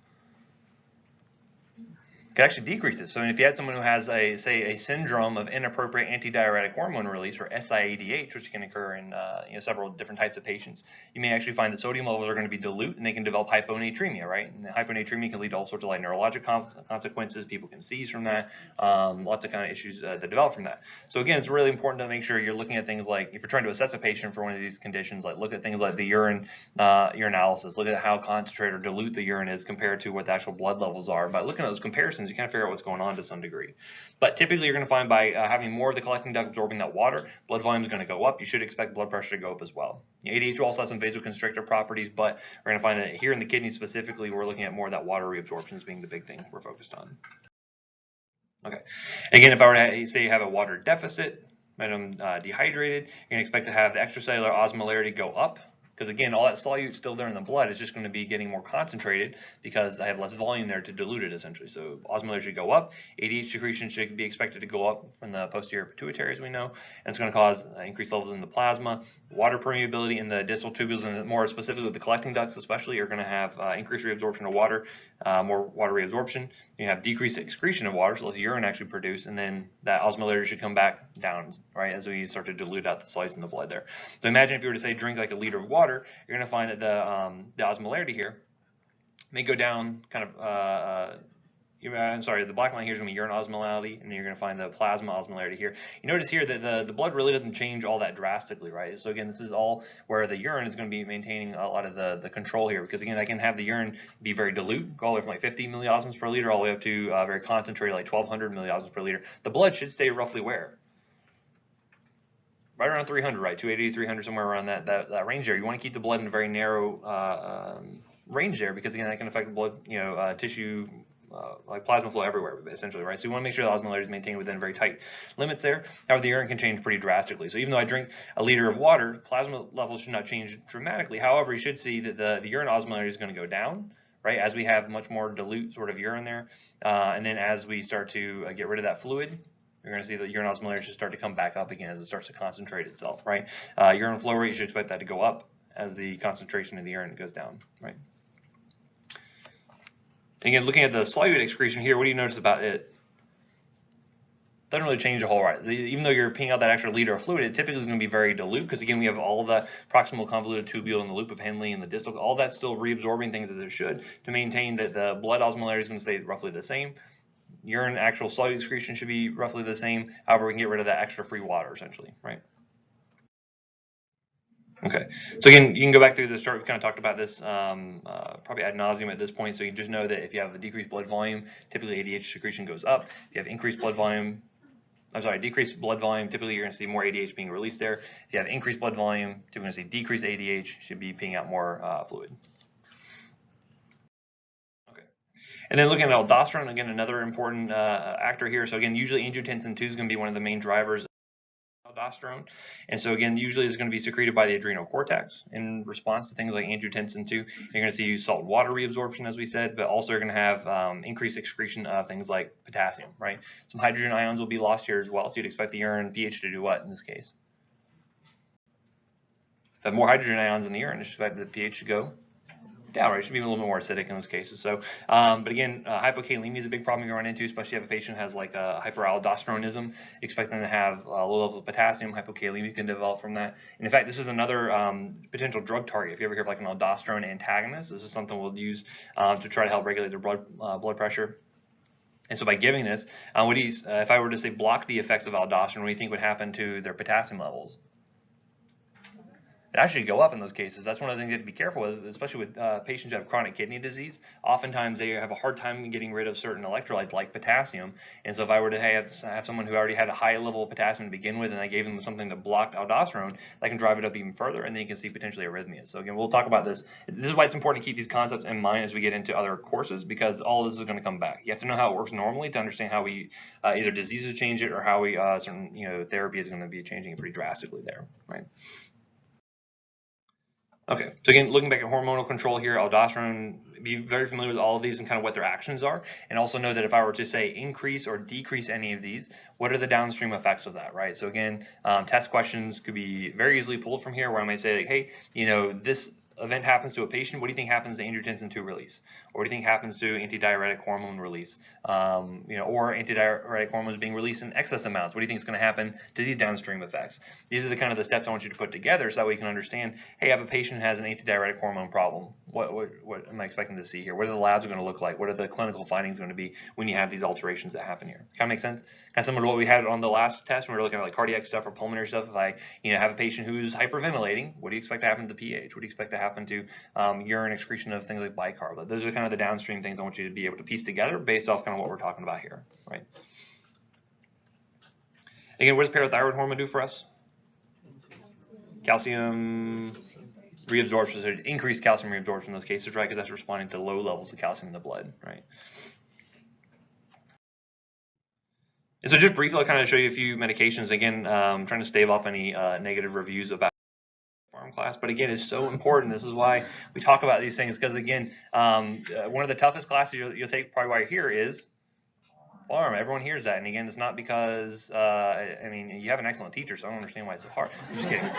Could actually decrease it. So if you had someone who has a syndrome of inappropriate antidiuretic hormone release, or SIADH, which can occur in several different types of patients, you may actually find that sodium levels are going to be dilute and they can develop hyponatremia, right? And hyponatremia can lead to all sorts of like neurologic consequences. People can seize from that. Lots of kind of issues that develop from that. So again, it's really important to make sure you're looking at things like, if you're trying to assess a patient for one of these conditions, like look at things like the urinalysis, look at how concentrated or dilute the urine is compared to what the actual blood levels are. By looking at those comparisons, you kind of figure out what's going on to some degree. But typically you're going to find by having more of the collecting duct absorbing that water, blood volume is going to go up. You should expect blood pressure to go up as well. ADH also has some vasoconstrictor properties, but we're going to find that here in the kidney specifically, we're looking at more of that water reabsorption as being the big thing we're focused on. Okay. Again, if I were to say you have a water deficit, I'm dehydrated, you're going to expect to have the extracellular osmolarity go up. Because again, all that solute still there in the blood is just going to be getting more concentrated because I have less volume there to dilute it, essentially. So osmolarity should go up. ADH secretion should be expected to go up from the posterior pituitary, as we know, and it's going to cause increased levels in the plasma. Water permeability in the distal tubules, and more specifically the collecting ducts especially, are going to have increased reabsorption of water, more water reabsorption. You have decreased excretion of water, so less urine actually produced, and then that osmolarity should come back down, right, as we start to dilute out the solids in the blood there. So imagine if you were to say drink like a liter of water, you're going to find that the osmolarity here may go down kind of, I'm sorry, the black line here is going to be urine osmolarity, and then you're going to find the plasma osmolarity here. You notice here that the blood really doesn't change all that drastically, right? So again, this is all where the urine is going to be maintaining a lot of the control here, because again, I can have the urine be very dilute, go all the way from like 50 milliosmoles per liter all the way up to very concentrated, like 1200 milliosmoles per liter. The blood should stay roughly where? Right around 300, right? 280 to 300, somewhere around that range there. You want to keep the blood in a very narrow range there, because again, that can affect blood, tissue, like plasma flow everywhere, essentially, right? So you want to make sure the osmolarity is maintained within very tight limits there. However, the urine can change pretty drastically. So even though I drink a liter of water, plasma levels should not change dramatically. However, you should see that the urine osmolarity is going to go down, right, as we have much more dilute sort of urine there. And then as we start to get rid of that fluid, you're going to see the urine osmolarity should start to come back up again as it starts to concentrate itself, right? Urine flow rate, you should expect that to go up as the concentration of the urine goes down, right? Again, looking at the solute excretion here, what do you notice about it? Doesn't really change a whole lot. Even though you're peeing out that extra liter of fluid, it typically is going to be very dilute because again, we have all the proximal convoluted tubule and the loop of Henle and the distal, all that's still reabsorbing things as it should to maintain that the blood osmolarity is going to stay roughly the same. Urine actual solute excretion should be roughly the same. However, we can get rid of that extra free water essentially, right? Okay, so again, you can go back through this chart. We've kind of talked about this probably ad nauseum at this point. So you just know that if you have the decreased blood volume, typically ADH secretion goes up. If you have increased blood volume, decreased blood volume, typically you're going to see more ADH being released there. If you have increased blood volume, typically going to see decreased ADH, should be peeing out more fluid. Okay, and then looking at aldosterone, again, another important actor here. So again, usually angiotensin II is going to be one of the main drivers aldosterone, and so again, usually is going to be secreted by the adrenal cortex in response to things like angiotensin II. You're going to see salt and water reabsorption, as we said, but also you're going to have increased excretion of things like potassium, right? Some hydrogen ions will be lost here as well, so you'd expect the urine pH to do what in this case? If you have more hydrogen ions in the urine, you expect the pH to go down, right? It should be a little bit more acidic in those cases. So, but again, hypokalemia is a big problem you run into, especially if you have a patient who has like a hyperaldosteronism. Expect them to have low levels of potassium. Hypokalemia can develop from that. And in fact, this is another potential drug target. If you ever hear of like an aldosterone antagonist, this is something we'll use to try to help regulate their blood pressure. And so by giving this, if I were to say block the effects of aldosterone, what do you think would happen to their potassium levels? It actually go up in those cases. That's one of the things you have to be careful with, especially with patients who have chronic kidney disease. Oftentimes they have a hard time getting rid of certain electrolytes like potassium. And so if I were to have someone who already had a high level of potassium to begin with and I gave them something that blocked aldosterone, that can drive it up even further, and then you can see potentially arrhythmias. So again, we'll talk about this. This is why it's important to keep these concepts in mind as we get into other courses, because all of this is going to come back. You have to know how it works normally to understand how we either diseases change it or how we certain therapy is going to be changing it pretty drastically there, right? Okay, so again, looking back at hormonal control here, aldosterone, be very familiar with all of these and kind of what their actions are, and also know that if I were to say increase or decrease any of these, what are the downstream effects of that, right? So again, test questions could be very easily pulled from here where I might say, like, hey, this event happens to a patient, what do you think happens to angiotensin II release? Or what do you think happens to antidiuretic hormone release? Or antidiuretic hormones being released in excess amounts. What do you think is going to happen to these downstream effects? These are the kind of the steps I want you to put together so that we can understand, hey, I have a patient who has an antidiuretic hormone problem. What am I expecting to see here? What are the labs going to look like? What are the clinical findings going to be when you have these alterations that happen here? Kind of make sense? Kind of similar to what we had on the last test when we were looking at like cardiac stuff or pulmonary stuff. If I have a patient who's hyperventilating, what do you expect to happen to the pH? What do you expect to happen to urine excretion of things like bicarb? Those are kind of the downstream things I want you to be able to piece together based off kind of what we're talking about here, right? Again, what does parathyroid hormone do for us? Calcium reabsorption, so increased calcium reabsorption in those cases, right? Because that's responding to low levels of calcium in the blood, right? And so just briefly, I'll kind of show you a few medications. Again, I'm trying to stave off any negative reviews about pharm class, but again, it's so important. This is why we talk about these things, because again, one of the toughest classes you'll take probably while you're here is pharm. Everyone hears that, and again, it's not because you have an excellent teacher, so I don't understand why it's so hard. I'm just kidding.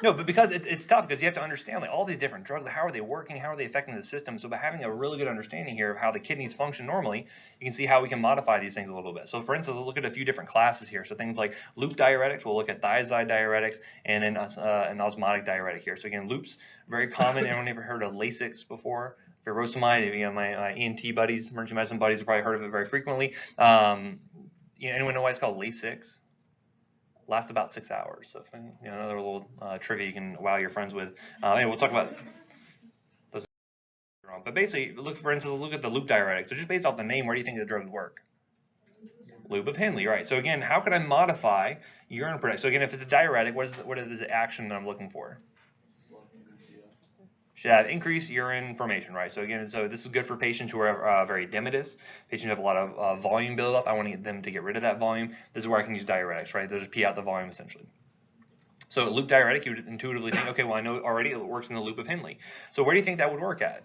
No, but because it's tough, because you have to understand like all these different drugs, how are they working, how are they affecting the system. So by having a really good understanding here of how the kidneys function normally, you can see how we can modify these things a little bit. So for instance, let's look at a few different classes here. So things like loop diuretics, we'll look at thiazide diuretics, and then an osmotic diuretic here. So again, loops, very common. Anyone ever heard of Lasix before? Furosemide, my ENT buddies, emergency medicine buddies have probably heard of it very frequently. Anyone know why it's called Lasix? Lasts about 6 hours. So another little trivia you can wow your friends with. Anyway, we'll talk about those. But basically, for instance, look at the loop diuretic. So just based off the name, where do you think the drugs work? Loop of Henle, right? So again, how can I modify urine production? So again, if it's a diuretic, what is the action that I'm looking for? Should have increased urine formation, right? So again, this is good for patients who are very edematous, patients who have a lot of volume buildup. I want to get them to get rid of that volume. This is where I can use diuretics, right? They'll just pee out the volume essentially. So a loop diuretic, you would intuitively think, okay, well, I know already it works in the loop of Henle. So where do you think that would work at?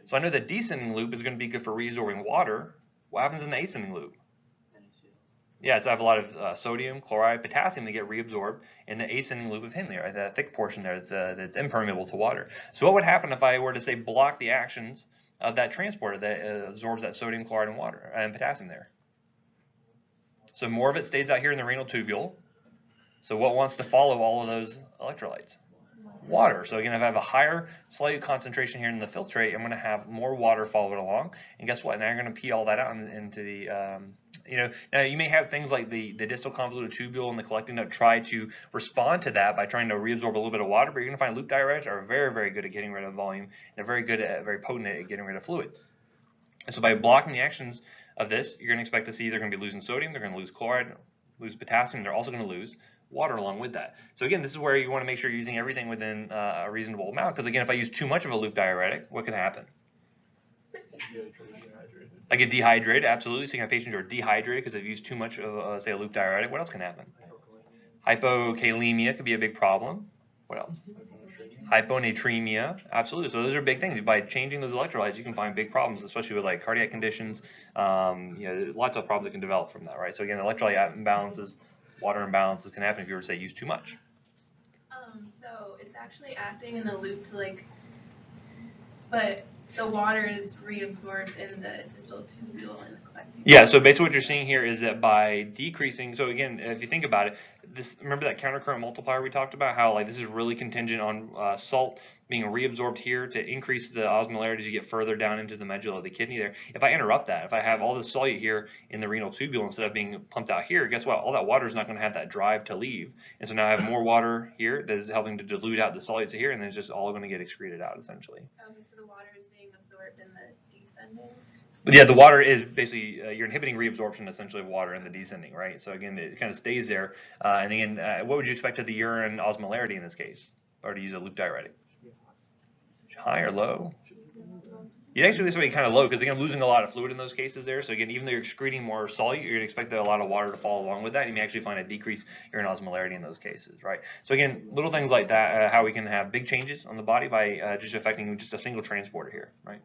So I know the descending loop is going to be good for reabsorbing water. What happens in the ascending loop? Yeah, so I have a lot of sodium, chloride, potassium that get reabsorbed in the ascending loop of Henle, right? That thick portion there that's impermeable to water. So what would happen if I were to say block the actions of that transporter that absorbs that sodium, chloride, and water and potassium there. So more of it stays out here in the renal tubule. So what wants to follow all of those electrolytes? Water. So again, if I have a higher solute concentration here in the filtrate, I'm going to have more water following along. And guess what? Now you're going to pee all that out into the, now you may have things like the distal convoluted tubule and the collecting node try to respond to that by trying to reabsorb a little bit of water, but you're going to find loop diuretics are very, very good at getting rid of volume. They're very potent at getting rid of fluid. And so by blocking the actions of this, you're going to expect to see they're going to be losing sodium, they're going to lose chloride, lose potassium, they're also going to lose water along with that. So again, this is where you want to make sure you're using everything within a reasonable amount, because again, if I use too much of a loop diuretic, what can happen? I get dehydrated, absolutely. So you can have patients who are dehydrated because they've used too much of, say, a loop diuretic. What else can happen? Hypokalemia could be a big problem. What else? Hyponatremia, absolutely. So those are big things. By changing those electrolytes, you can find big problems, especially with like cardiac conditions. Lots of problems that can develop from that, right? So again, electrolyte imbalances, water imbalances can happen if you were to say use too much. So it's actually acting in the loop to but the water is reabsorbed in the distal tubule and collecting. Yeah, so basically what you're seeing here is that by decreasing, so again, if you think about it, remember that countercurrent multiplier we talked about, how this is really contingent on salt being reabsorbed here to increase the osmolarity as you get further down into the medulla of the kidney there. If I interrupt that, if I have all this solute here in the renal tubule instead of being pumped out here, guess what? All that water is not going to have that drive to leave. And so now I have more water here that is helping to dilute out the solutes here, and then it's just all going to get excreted out essentially. Okay, so the water is being absorbed in the descending? But yeah, the water is basically, you're inhibiting reabsorption essentially of water in the descending, right? So again, it kind of stays there. And again, what would you expect of the urine osmolarity in this case? Or to use a loop diuretic? High or low? You'd actually this way kind of low, because again, I'm losing a lot of fluid in those cases there. So again, even though you're excreting more solute, you're going to expect a lot of water to follow along with that. You may actually find a decreased urine osmolarity in those cases, right? So again, little things like that, how we can have big changes on the body by just affecting just a single transporter here, right?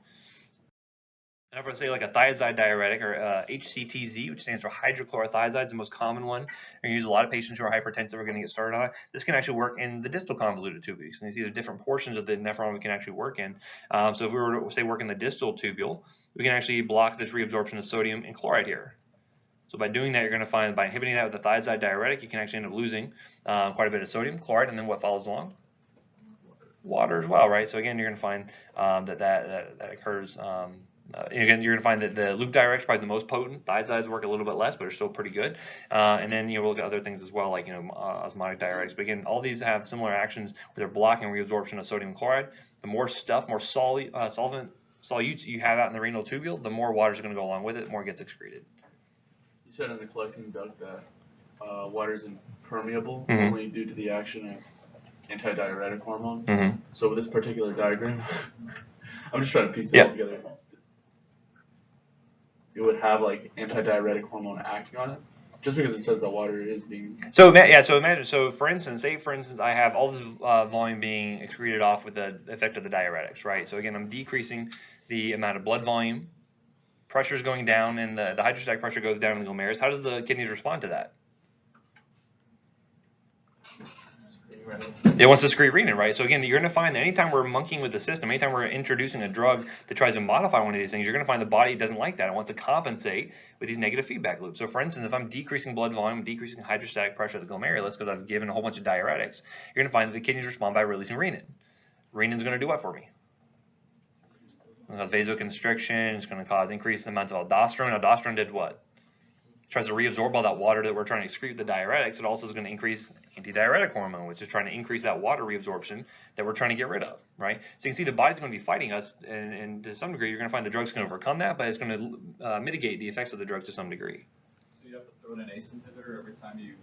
And if I say like a thiazide diuretic, or HCTZ, which stands for hydrochlorothiazide, is the most common one. And you use a lot of patients who are hypertensive are going to get started on it. This can actually work in the distal convoluted tubules. And you see there's different portions of the nephron we can actually work in. So if we were to say work in the distal tubule, we can actually block this reabsorption of sodium and chloride here. So by doing that, you're going to find by inhibiting that with the thiazide diuretic, you can actually end up losing quite a bit of sodium, chloride, and then what follows along? Water as well, right? So again, you're going to find that occurs. Again, you're going to find that the loop diuretics are probably the most potent. Thiazides work a little bit less, but are still pretty good. And then we'll look at other things as well, like osmotic diuretics. But again, all these have similar actions where they're blocking reabsorption of sodium and chloride. The more solutes you have out in the renal tubule, the more water is going to go along with it, the more it gets excreted. You said in the collecting duct that water is impermeable Mm-hmm. only due to the action of antidiuretic hormone. Mm-hmm. So with this particular diagram, I'm just trying to piece it all together. It would have like antidiuretic hormone acting on it, just because it says that water is being. So imagine. So for instance, I have all this volume being excreted off with the effect of the diuretics, right? So again, I'm decreasing the amount of blood volume. Pressure is going down, and the hydrostatic pressure goes down in the glomerulus. How does the kidneys respond to that? It wants to secrete renin, right? So again, you're going to find that anytime we're monkeying with the system, anytime we're introducing a drug that tries to modify one of these things, you're going to find the body doesn't like that. It wants to compensate with these negative feedback loops. So for instance, if I'm decreasing blood volume, decreasing hydrostatic pressure of the glomerulus because I've given a whole bunch of diuretics, you're going to find that the kidneys respond by releasing renin. Renin's going to do what for me? Vasoconstriction. It's going to cause increased amounts of aldosterone. Aldosterone did what? Tries to reabsorb all that water that we're trying to excrete with the diuretics. It also is going to increase antidiuretic hormone, which is trying to increase that water reabsorption that we're trying to get rid of, right? So you can see the body's going to be fighting us, and to some degree, you're going to find the drug's going to overcome that, but it's going to mitigate the effects of the drug to some degree. So you have to throw in an ACE inhibitor every time you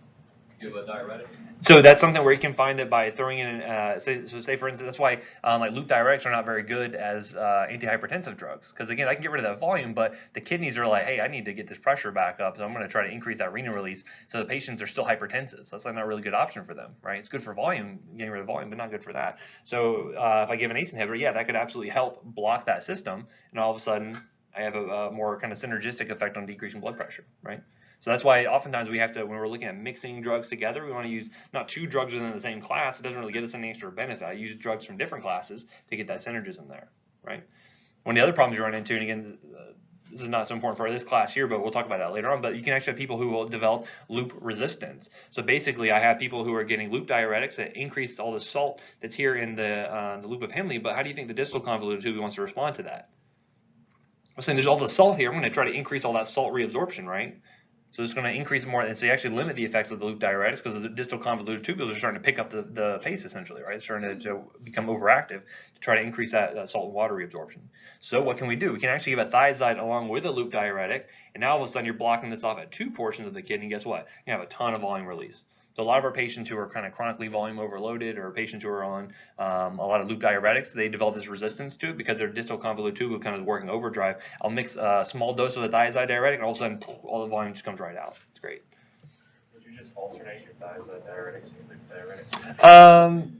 give a diuretic? So that's something where you can find it by throwing in, say for instance, that's why like loop diuretics are not very good as antihypertensive drugs. Because again, I can get rid of that volume, but the kidneys are like, hey, I need to get this pressure back up, so I'm going to try to increase that renal release. So the patients are still hypertensive. So that's like not a really good option for them, right? It's good for volume, getting rid of volume, but not good for that. So if I give an ACE inhibitor, yeah, that could absolutely help block that system, and all of a sudden I have a more kind of synergistic effect on decreasing blood pressure, right? So that's why oftentimes we have to, when we're looking at mixing drugs together, we want to use not two drugs within the same class. It doesn't really get us any extra benefit. I use drugs from different classes to get that synergism there, right? One of the other problems you run into, and again, this is not so important for this class here, but we'll talk about that later on, but you can actually have people who will develop loop resistance. So basically, I have people who are getting loop diuretics that increase all the salt that's here in the loop of Henle, but how do you think the distal convoluted tubule wants to respond to that? I'm saying there's all the salt here. I'm going to try to increase all that salt reabsorption, right? So it's going to increase more, and so you actually limit the effects of the loop diuretics because the distal convoluted tubules are starting to pick up the pace essentially, right? It's starting to become overactive to try to increase that salt and water reabsorption. So what can we do? We can actually give a thiazide along with a loop diuretic, and now all of a sudden you're blocking this off at 2 portions of the kidney. Guess what? You have a ton of volume release. So a lot of our patients who are kind of chronically volume overloaded, or patients who are on a lot of loop diuretics, they develop this resistance to it because their distal convoluted tubule kind of working overdrive. I'll mix a small dose of the thiazide diuretic, and all of a sudden, all the volume just comes right out. It's great. Would you just alternate your thiazide diuretics and your loop diuretics?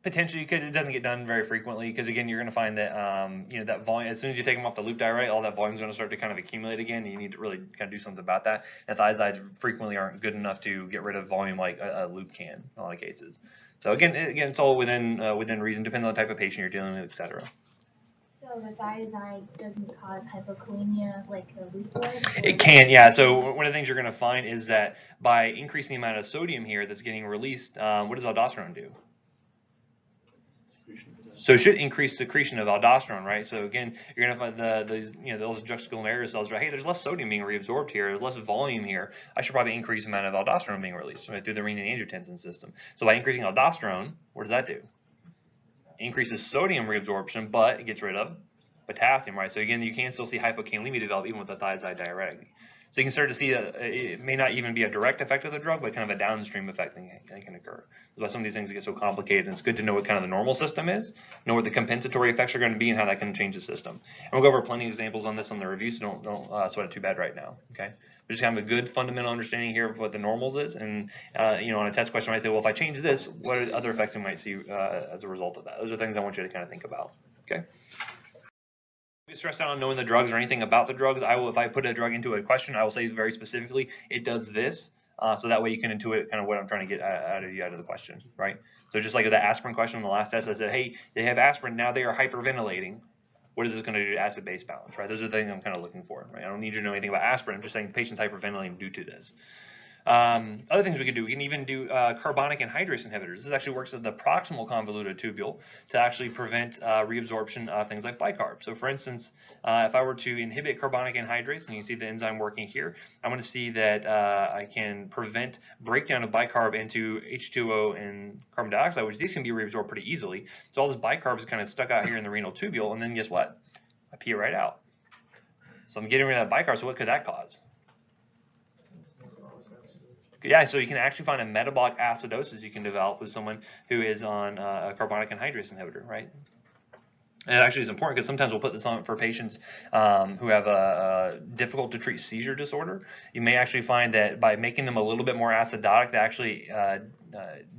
Potentially, because it doesn't get done very frequently. Because again, you're going to find that you know, that volume, as soon as you take them off the loop diuretic, all that volume is going to start to kind of accumulate again. And you need to really kind of do something about that. And thiazides frequently aren't good enough to get rid of volume like a loop can in a lot of cases. So again, it's all within reason, depending on the type of patient you're dealing with, etc. So the thiazide doesn't cause hypokalemia like the loop would? It can, yeah. So one of the things you're going to find is that by increasing the amount of sodium here that's getting released, what does aldosterone do? So it should increase secretion of aldosterone, right? So again, you're going to find those juxtaglomerular cells are, hey, there's less sodium being reabsorbed here, there's less volume here. I should probably increase the amount of aldosterone being released, right, through the renin-angiotensin system. So by increasing aldosterone, what does that do? Increases sodium reabsorption, but it gets rid of potassium, right? So again, you can still see hypokalemia develop even with a thiazide diuretic. So you can start to see that it may not even be a direct effect of the drug, but kind of a downstream effect that can occur. That's why some of these things get so complicated, and it's good to know what kind of the normal system is, know what the compensatory effects are going to be, and how that can change the system. And we'll go over plenty of examples on this on the review, so don't sweat it too bad right now, okay? We just have a good fundamental understanding here of what the normals is, and you know, on a test question, I might say, well, if I change this, what are other effects I might see as a result of that? Those are things I want you to kind of think about, okay? Be stressed out on knowing the drugs or anything about the drugs. If I put a drug into a question, I will say very specifically, it does this, so that way you can intuit kind of what I'm trying to get out of the question, right? So just like the aspirin question on the last test, I said, hey, they have aspirin, now they are hyperventilating. What is this going to do to acid-base balance, right? Those are the things I'm kind of looking for, right? I don't need you to know anything about aspirin. I'm just saying the patient's hyperventilating due to this. Other things we can do, we can even do carbonic anhydrase inhibitors. This actually works at the proximal convoluted tubule to actually prevent reabsorption of things like bicarb. So for instance, if I were to inhibit carbonic anhydrase, and you see the enzyme working here, I'm going to see that I can prevent breakdown of bicarb into H2O and carbon dioxide, which these can be reabsorbed pretty easily. So all this bicarb is kind of stuck out here in the renal tubule, and then guess what? I pee it right out. So I'm getting rid of that bicarb, so what could that cause? Yeah, so you can actually find a metabolic acidosis you can develop with someone who is on a carbonic anhydrase inhibitor, right? And it actually is important because sometimes we'll put this on for patients who have a difficult to treat seizure disorder. You may actually find that by making them a little bit more acidotic, that actually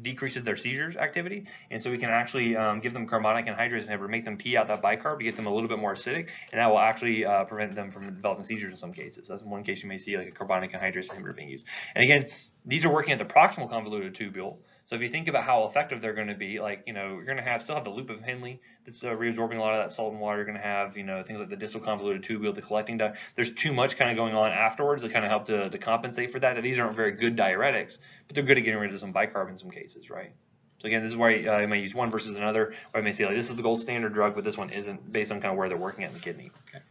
decreases their seizures activity. And so we can actually give them carbonic anhydrase inhibitor, make them pee out that bicarb to get them a little bit more acidic, and that will actually prevent them from developing seizures in some cases. That's one case you may see like a carbonic anhydrase inhibitor being used. And again, these are working at the proximal convoluted tubule. So if you think about how effective they're going to be, like, you know, you're going to still have the loop of Henle that's reabsorbing a lot of that salt and water. You're going to have, you know, things like the distal convoluted tubule, the collecting duct. There's too much kind of going on afterwards that kind of help to compensate for that. These aren't very good diuretics, but they're good at getting rid of some bicarb in some cases, right? So again, this is where you may use one versus another, or I may say like this is the gold standard drug, but this one isn't, based on kind of where they're working at in the kidney. Okay.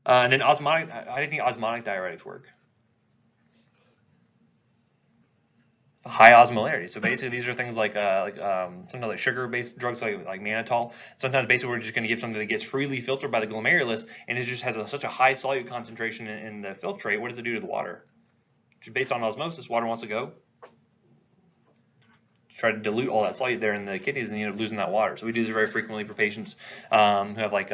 And then osmotic. How do you think osmotic diuretics work? High osmolarity. So basically, these are things like sometimes like sugar-based drugs like mannitol. Sometimes basically we're just going to give something that gets freely filtered by the glomerulus, and it just has such a high solute concentration in the filtrate. What does it do to the water? Based on osmosis, water wants to go try to dilute all that solute there in the kidneys, and you end up losing that water. So we do this very frequently for patients who have like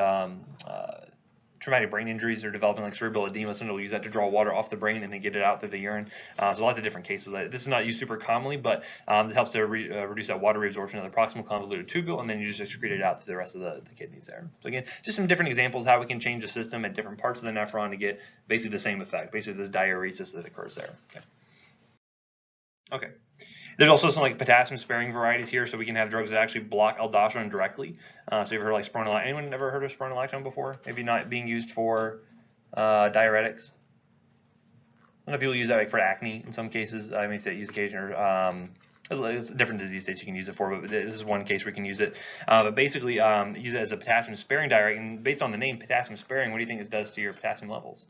traumatic brain injuries or developing like cerebral edema. Sometimes we'll use that to draw water off the brain and then get it out through the urine. So lots of different cases. This is not used super commonly, but this helps to reduce that water reabsorption of the proximal convoluted tubule, and then you just excrete it out through the rest of the kidneys there. So again, just some different examples of how we can change the system at different parts of the nephron to get basically the same effect, basically this diuresis that occurs there. Okay. There's also some like potassium sparing varieties here, so we can have drugs that actually block aldosterone directly. So you've heard like spironolactone. Anyone ever heard of spironolactone before? Maybe not being used for diuretics. A lot of people use that like for acne in some cases. I may say use occasion or it's different disease states you can use it for, but this is one case where you can use it. But basically, use it as a potassium sparing diuretic. And based on the name potassium sparing, what do you think it does to your potassium levels?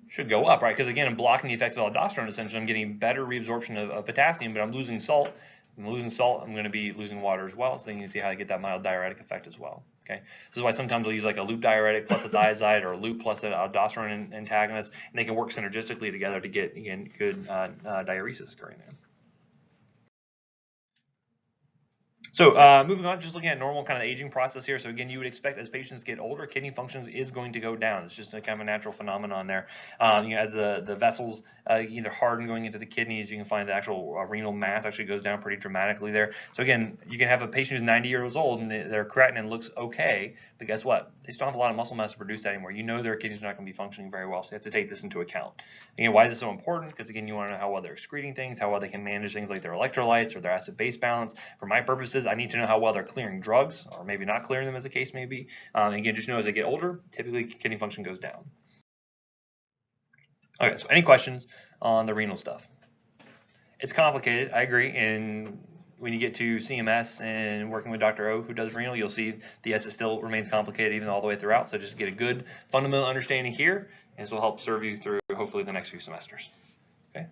Should go up, right? Because again, I'm blocking the effects of aldosterone. Essentially, I'm getting better reabsorption of potassium, but I'm losing salt. If I'm losing salt, I'm going to be losing water as well. So then you can see how I get that mild diuretic effect as well. Okay, this is why sometimes we'll use like a loop diuretic plus a thiazide or a loop plus an aldosterone antagonist, and they can work synergistically together to get again good diuresis occurring there. So moving on, just looking at normal kind of aging process here. So again, you would expect as patients get older, kidney function is going to go down. It's just a kind of a natural phenomenon there. As the vessels either harden going into the kidneys, you can find the actual renal mass actually goes down pretty dramatically there. So again, you can have a patient who's 90 years old and their creatinine looks okay, but guess what? They still have a lot of muscle mass to produce that anymore. You know their kidneys are not going to be functioning very well, so you have to take this into account. Again, why is this so important? Because again, you want to know how well they're excreting things, how well they can manage things like their electrolytes or their acid-base balance. For my purposes, I need to know how well they're clearing drugs, or maybe not clearing them as the case may be. Again, just know as they get older, typically kidney function goes down. Okay, so any questions on the renal stuff? It's complicated, I agree, and when you get to CMS and working with Dr. O, who does renal, you'll see the S still remains complicated even all the way throughout, so just get a good fundamental understanding here, and this will help serve you through hopefully the next few semesters. Okay.